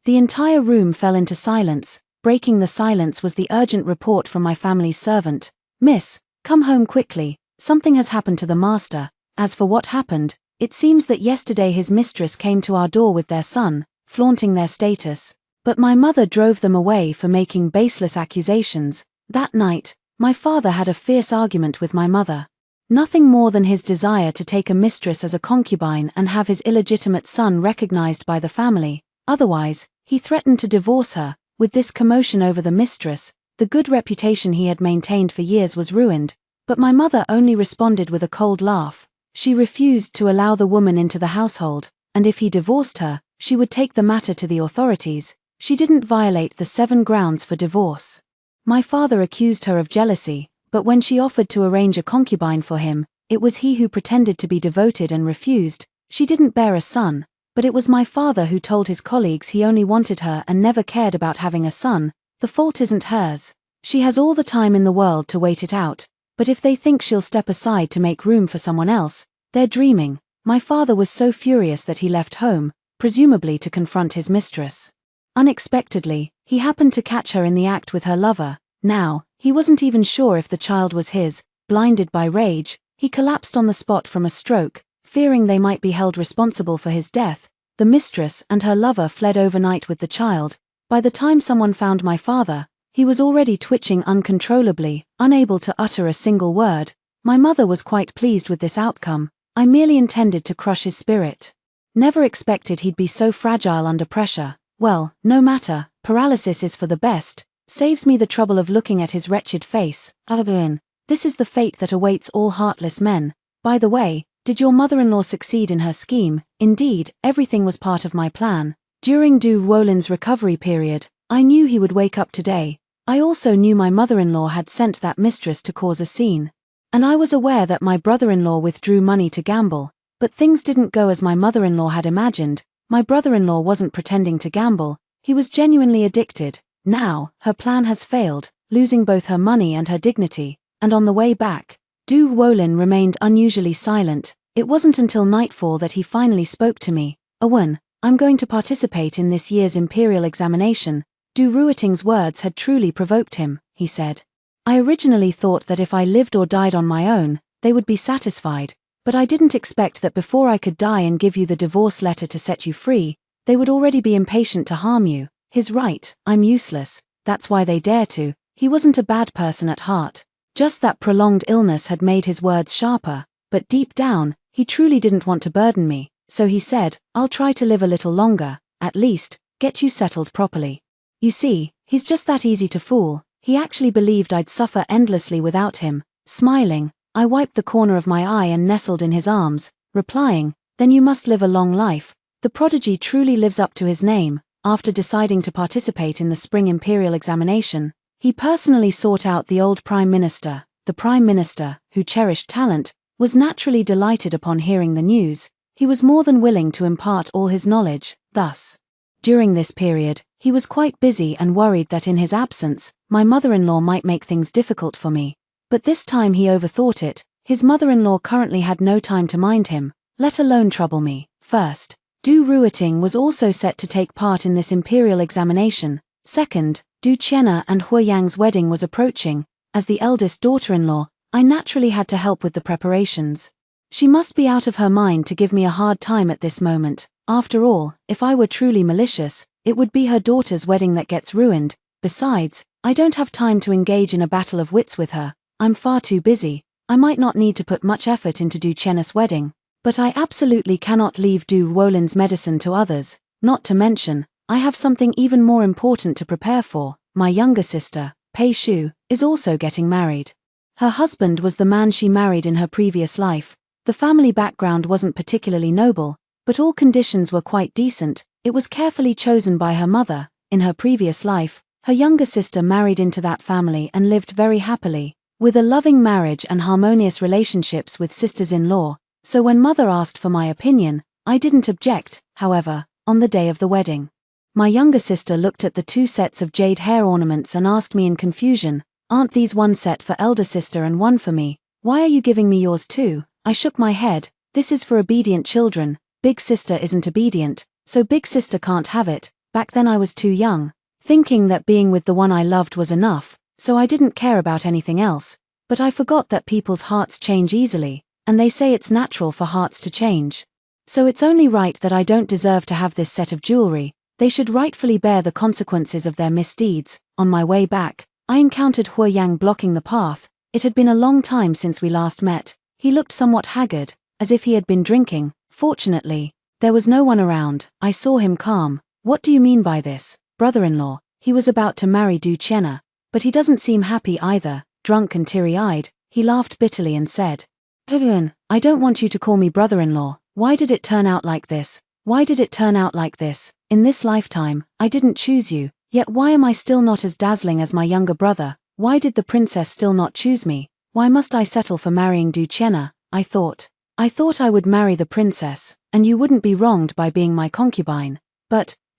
the entire room fell into silence. Breaking the silence was the urgent report from my family's servant. Miss, come home quickly, something has happened to the master. As for what happened, it seems that yesterday his mistress came to our door with their son, flaunting their status. But my mother drove them away for making baseless accusations. That night, my father had a fierce argument with my mother. Nothing more than his desire to take a mistress as a concubine and have his illegitimate son recognized by the family. Otherwise, he threatened to divorce her. With this commotion over the mistress, the good reputation he had maintained for years was ruined, but my mother only responded with a cold laugh. She refused to allow the woman into the household, and if he divorced her, she would take the matter to the authorities. She didn't violate the 7 grounds for divorce. My father accused her of jealousy, but when she offered to arrange a concubine for him, it was he who pretended to be devoted and refused. She didn't bear a son, but it was my father who told his colleagues he only wanted her and never cared about having a son. The fault isn't hers. She has all the time in the world to wait it out, but if they think she'll step aside to make room for someone else, they're dreaming. My father was so furious that he left home, presumably to confront his mistress. Unexpectedly, he happened to catch her in the act with her lover. Now, he wasn't even sure if the child was his. Blinded by rage, he collapsed on the spot from a stroke. Fearing they might be held responsible for his death, the mistress and her lover fled overnight with the child. By the time someone found my father, he was already twitching uncontrollably, unable to utter a single word. My mother was quite pleased with this outcome. I merely intended to crush his spirit. Never expected he'd be so fragile under pressure. Well, no matter, paralysis is for the best. Saves me the trouble of looking at his wretched face. This is the fate that awaits all heartless men. By the way, did your mother-in-law succeed in her scheme? Indeed, everything was part of my plan. During Du Wolin's recovery period, I knew he would wake up today. I also knew my mother-in-law had sent that mistress to cause a scene. And I was aware that my brother-in-law withdrew money to gamble. But things didn't go as my mother-in-law had imagined. My brother-in-law wasn't pretending to gamble. He was genuinely addicted. Now, her plan has failed, losing both her money and her dignity. And on the way back, Du Wolin remained unusually silent. It wasn't until nightfall that he finally spoke to me. Owen, I'm going to participate in this year's imperial examination. Du Ruiting's words had truly provoked him, he said. I originally thought that if I lived or died on my own, they would be satisfied, but I didn't expect that before I could die and give you the divorce letter to set you free, they would already be impatient to harm you. He's right, I'm useless, that's why they dare to. He wasn't a bad person at heart. Just that prolonged illness had made his words sharper, but deep down, he truly didn't want to burden me, so he said, I'll try to live a little longer, at least, get you settled properly. You see, he's just that easy to fool. He actually believed I'd suffer endlessly without him. Smiling, I wiped the corner of my eye and nestled in his arms, replying, then you must live a long life. The prodigy truly lives up to his name. After deciding to participate in the spring imperial examination, he personally sought out the old Prime Minister. The Prime Minister, who cherished talent, was naturally delighted upon hearing the news. He was more than willing to impart all his knowledge. Thus, during this period, he was quite busy and worried that in his absence, my mother-in-law might make things difficult for me. But this time he overthought it. His mother-in-law currently had no time to mind him, let alone trouble me. First, Du Ruiting was also set to take part in this imperial examination. Second, Du Qian'er and Hu Yang's wedding was approaching. As the eldest daughter-in-law, I naturally had to help with the preparations. She must be out of her mind to give me a hard time at this moment. After all, if I were truly malicious, it would be her daughter's wedding that gets ruined. Besides, I don't have time to engage in a battle of wits with her. I'm far too busy. I might not need to put much effort into Du Qian'er's wedding, but I absolutely cannot leave Du Wolin's medicine to others. Not to mention, I have something even more important to prepare for. My younger sister, Pei Shu, is also getting married. Her husband was the man she married in her previous life. The family background wasn't particularly noble, but all conditions were quite decent. It was carefully chosen by her mother. In her previous life, Her younger sister married into that family and lived very happily, with a loving marriage and harmonious relationships with sisters-in-law, so when mother asked for my opinion, I didn't object, however, on the day of the wedding. My younger sister looked at the 2 sets of jade hair ornaments and asked me in confusion, "Aren't these one set for elder sister and one for me? Why are you giving me yours too?" I shook my head. "This is for obedient children. Big sister isn't obedient, so big sister can't have it." Back then I was too young, thinking that being with the one I loved was enough, so I didn't care about anything else. But I forgot that people's hearts change easily, and they say it's natural for hearts to change. So it's only right that I don't deserve to have this set of jewelry. They should rightfully bear the consequences of their misdeeds. On my way back, I encountered Hua Yang blocking the path. It had been a long time since we last met. He looked somewhat haggard, as if he had been drinking. Fortunately, there was no one around. I saw him calm. "What do you mean by this, brother-in-law?" He was about to marry Du Chenna, but he doesn't seem happy either. Drunk and teary-eyed, he laughed bitterly and said, "Vivian, I don't want you to call me brother-in-law. Why did it turn out like this? Why did it turn out like this? In this lifetime, I didn't choose you, yet why am I still not as dazzling as my younger brother? Why did the princess still not choose me? Why must I settle for marrying Du Chenna?" I thought I would marry the princess, and you wouldn't be wronged by being my concubine.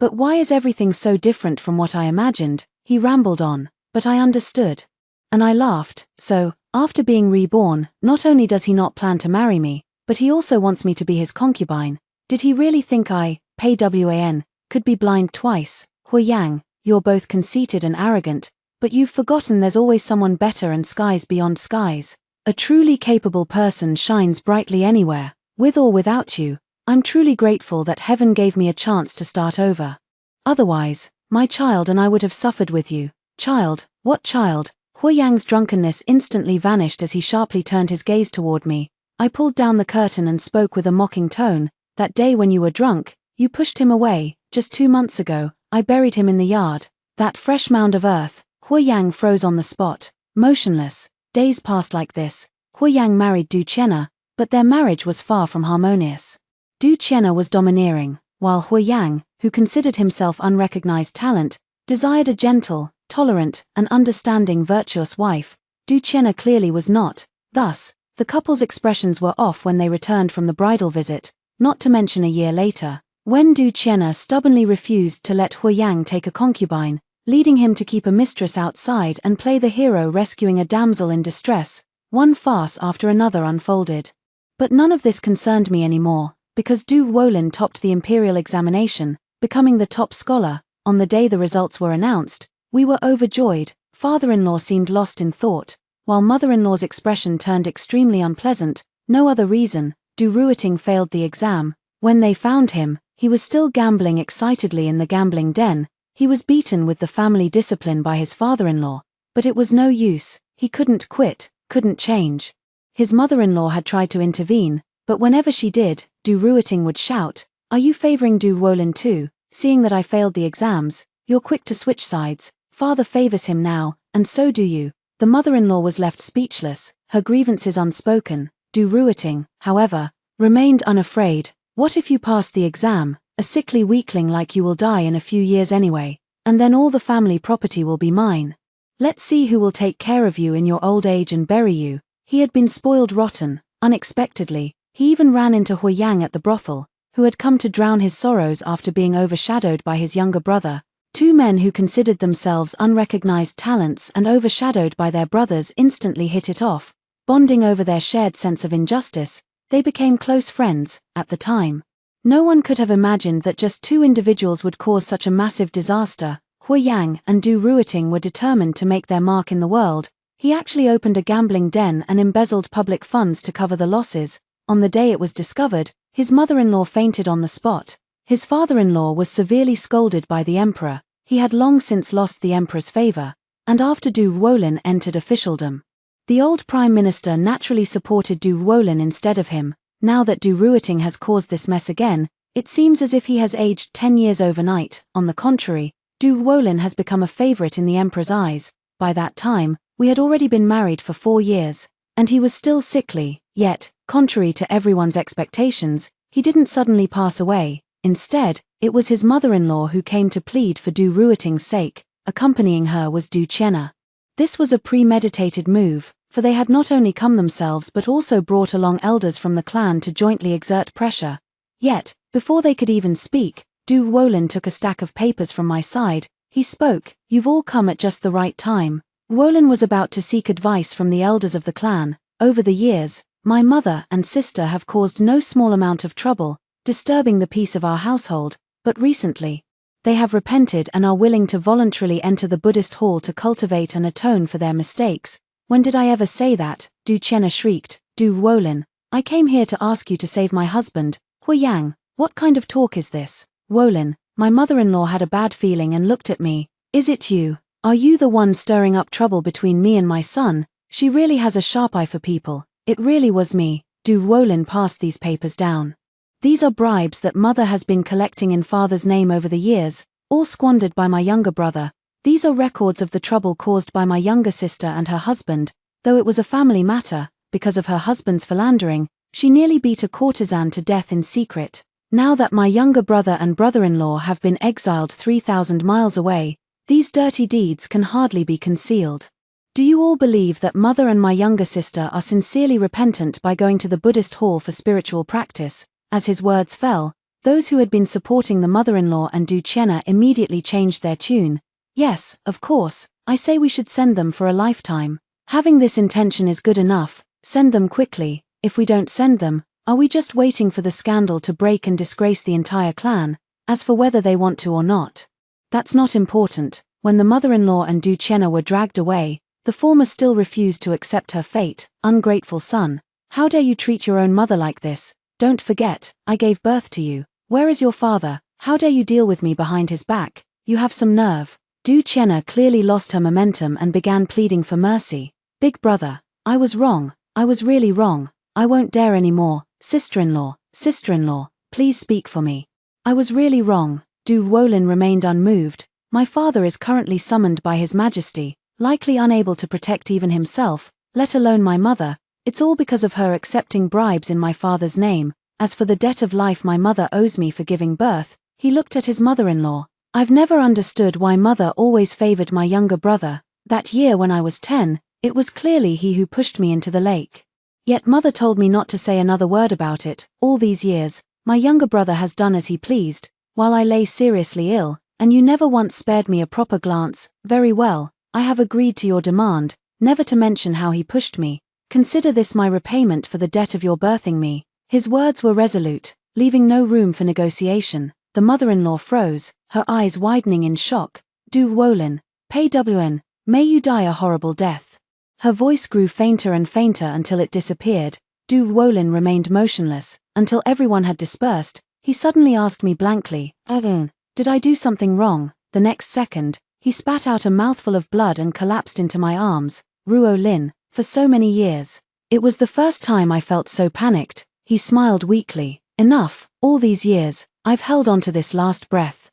But why is everything so different from what I imagined? He rambled on, but I understood. And I laughed. So, after being reborn, not only does he not plan to marry me, but he also wants me to be his concubine. Did he really think I, Pwan, could be blind twice? Hua Yang, you're both conceited and arrogant, but you've forgotten there's always someone better and skies beyond skies. A truly capable person shines brightly anywhere, with or without you. I'm truly grateful that heaven gave me a chance to start over. Otherwise, my child and I would have suffered with you. Child? What child? Hua Yang's drunkenness instantly vanished as he sharply turned his gaze toward me. I pulled down the curtain and spoke with a mocking tone. "That day when you were drunk, you pushed him away. Just 2 months ago, I buried him in the yard. That fresh mound of earth." Hua Yang froze on the spot, motionless. Days passed like this. Hua Yang married Du Chenna, but their marriage was far from harmonious. Du Chenna was domineering, while Hua Yang, who considered himself unrecognized talent, desired a gentle, tolerant, and understanding virtuous wife. Du Chenna clearly was not. Thus, the couple's expressions were off when they returned from the bridal visit, not to mention a year later, when Du Chenna stubbornly refused to let Hua Yang take a concubine, leading him to keep a mistress outside and play the hero rescuing a damsel in distress. One farce after another unfolded. But none of this concerned me anymore, because Du Wolin topped the imperial examination, becoming the top scholar. On the day the results were announced, we were overjoyed. Father-in-law seemed lost in thought, while mother-in-law's expression turned extremely unpleasant. No other reason. Du Ruiting failed the exam. When they found him, he was still gambling excitedly in the gambling den. He was beaten with the family discipline by his father-in-law, but it was no use. He couldn't quit, couldn't change. His mother-in-law had tried to intervene, but whenever she did, Du Ruiting would shout, "Are you favoring Du Wolin too? Seeing that I failed the exams, you're quick to switch sides. Father favors him now, and so do you." The mother-in-law was left speechless, her grievances unspoken. Du Ruiting, however, remained unafraid. "What if you pass the exam? A sickly weakling like you will die in a few years anyway, and then all the family property will be mine. Let's see who will take care of you in your old age and bury you." He had been spoiled rotten. Unexpectedly, he even ran into Hua Yang at the brothel, who had come to drown his sorrows after being overshadowed by his younger brother. 2 men who considered themselves unrecognized talents and overshadowed by their brothers instantly hit it off. Bonding over their shared sense of injustice, they became close friends. At the time, no one could have imagined that just 2 individuals would cause such a massive disaster. Hua Yang and Du Ruiting were determined to make their mark in the world. He actually opened a gambling den and embezzled public funds to cover the losses. On the day it was discovered, his mother-in-law fainted on the spot. His father-in-law was severely scolded by the emperor. He had long since lost the emperor's favor, and after Du Wolin entered officialdom, the old prime minister naturally supported Du Wolin instead of him. Now that Du Ruiting has caused this mess again, it seems as if he has aged 10 years overnight. On the contrary, Du Wolin has become a favorite in the emperor's eyes. By that time, we had already been married for 4 years, and he was still sickly. Yet, contrary to everyone's expectations, he didn't suddenly pass away. Instead, it was his mother-in-law who came to plead for Du Ruiting's sake. accompanying her was Du Chenna. This was a premeditated move, for they had not only come themselves but also brought along elders from the clan to jointly exert pressure. Yet, before they could even speak, Du Wolin took a stack of papers from my side. He spoke, "You've all come at just the right time." Wolin was about to seek advice from the elders of the clan. "Over the years, my mother and sister have caused no small amount of trouble, disturbing the peace of our household, but recently, they have repented and are willing to voluntarily enter the Buddhist hall to cultivate and atone for their mistakes." "When did I ever say that?" Du Chenna shrieked. "Du Wolin, I came here to ask you to save my husband." "Hui Yang, what kind of talk is this?" "Wolin, my mother-in-law had a bad feeling and looked at me. Is it you? Are you the one stirring up trouble between me and my son? She really has a sharp eye for people." "It really was me." Du Wolin passed these papers down. "These are bribes that mother has been collecting in father's name over the years, all squandered by my younger brother. These are records of the trouble caused by my younger sister and her husband. Though it was a family matter, because of her husband's philandering, she nearly beat a courtesan to death in secret. Now that my younger brother and brother-in-law have been exiled 3,000 miles away, these dirty deeds can hardly be concealed. Do you all believe that mother and my younger sister are sincerely repentant by going to the Buddhist hall for spiritual practice?" As his words fell, those who had been supporting the mother-in-law and Du Chenna immediately changed their tune. "Yes, of course, I say we should send them for a lifetime. Having this intention is good enough, send them quickly. If we don't send them, are we just waiting for the scandal to break and disgrace the entire clan? As for whether they want to or not, that's not important." When the mother-in-law and Du Chenna were dragged away, the former still refused to accept her fate. "Ungrateful son, how dare you treat your own mother like this? Don't forget, I gave birth to you. Where is your father? How dare you deal with me behind his back? You have some nerve." Du Chenna clearly lost her momentum and began pleading for mercy. "Big brother, I was wrong, I was really wrong. I won't dare anymore. Sister-in-law, please speak for me. I was really wrong." Du Wolin remained unmoved. "My father is currently summoned by His Majesty, likely unable to protect even himself, let alone my mother. It's all because of her accepting bribes in my father's name. As for the debt of life my mother owes me for giving birth," he looked at his mother-in-law. "I've never understood why mother always favored my younger brother. That year when I was 10, it was clearly he who pushed me into the lake. Yet mother told me not to say another word about it. All these years, my younger brother has done as he pleased, while I lay seriously ill, and you never once spared me a proper glance. Very well, I have agreed to your demand, never to mention how he pushed me. Consider this my repayment for the debt of your birthing me." His words were resolute, leaving no room for negotiation. The mother-in-law froze, her eyes widening in shock. "Du Wolin, PWN, may you die a horrible death." Her voice grew fainter and fainter until it disappeared. Du Wolin remained motionless, until everyone had dispersed. He suddenly asked me blankly, "Did I do something wrong?" The next second, he spat out a mouthful of blood and collapsed into my arms. "Ruo Lin, for so many years. It was the first time I felt so panicked." He smiled weakly. "Enough, all these years, I've held on to this last breath.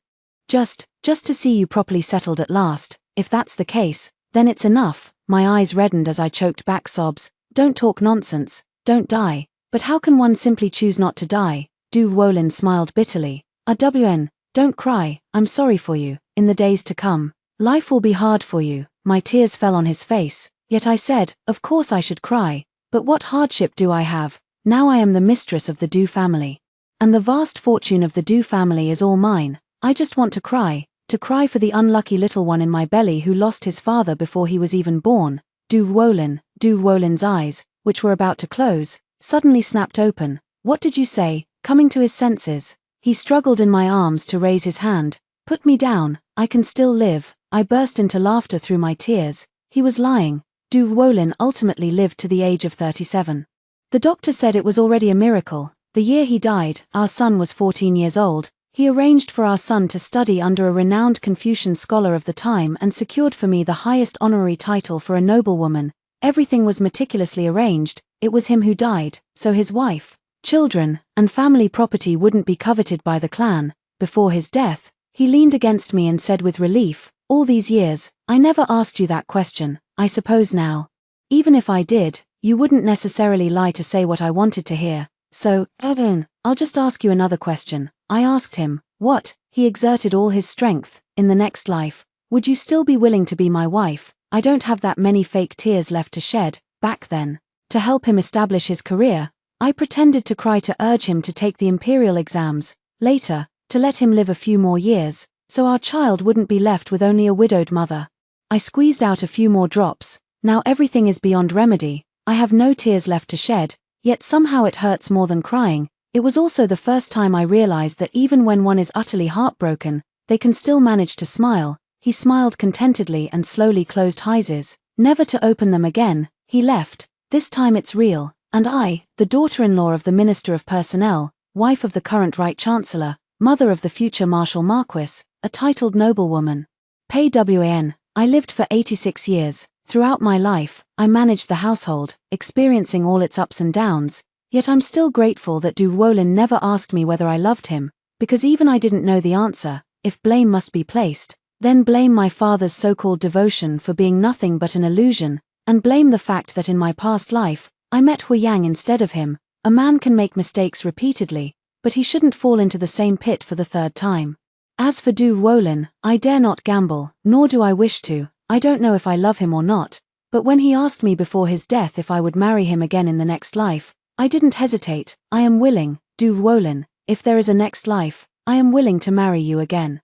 Just to see you properly settled at last. If that's the case, then it's enough." My eyes reddened as I choked back sobs. "Don't talk nonsense, don't die." "But how can one simply choose not to die?" Du Wolin smiled bitterly. "RWN, don't cry, I'm sorry for you. In the days to come, life will be hard for you." My tears fell on his face. Yet I said, "Of course I should cry. But what hardship do I have? Now I am the mistress of the Du family. And the vast fortune of the Du family is all mine. I just want to cry for the unlucky little one in my belly who lost his father before he was even born." Du Wolin's eyes, which were about to close, suddenly snapped open. "What did you say?" Coming to his senses, he struggled in my arms to raise his hand. "Put me down, I can still live." I burst into laughter through my tears. He was lying. Du Wolin ultimately lived to the age of 37. The doctor said it was already a miracle. The year he died, our son was 14 years old. He arranged for our son to study under a renowned Confucian scholar of the time and secured for me the highest honorary title for a noblewoman. Everything was meticulously arranged. It was him who died, so his wife, children, and family property wouldn't be coveted by the clan. Before his death, he leaned against me and said with relief, "All these years, I never asked you that question. I suppose now, even if I did, you wouldn't necessarily lie to say what I wanted to hear. So, I'll just ask you another question." I asked him, "What?" He exerted all his strength. "In the next life, Would you still be willing to be my wife? I don't have that many fake tears left to shed. Back then, to help him establish his career, I pretended to cry to urge him to take the imperial exams. Later, to let him live a few more years, so our child wouldn't be left with only a widowed mother. I squeezed out a few more drops. Now everything is beyond remedy. I have no tears left to shed, yet somehow it hurts more than crying. It was also the first time I realized that even when one is utterly heartbroken, they can still manage to smile. He smiled contentedly and slowly closed his eyes, never to open them again. He left. This time it's real. And I, the daughter-in-law of the Minister of Personnel, wife of the current Right Chancellor, mother of the future Marshal Marquis, a titled noblewoman. PWAN. I lived for 86 years. Throughout my life, I managed the household, experiencing all its ups and downs, yet I'm still grateful that Du Wolin never asked me whether I loved him, because even I didn't know the answer. If blame must be placed, then blame my father's so-called devotion for being nothing but an illusion, and blame the fact that in my past life, I met Hu Yang instead of him. A man can make mistakes repeatedly, but he shouldn't fall into the same pit for the third time. As for Du Wolin, I dare not gamble, nor do I wish to. I don't know if I love him or not, but when he asked me before his death if I would marry him again in the next life, I didn't hesitate. I am willing, Du Wolin, if there is a next life, I am willing to marry you again.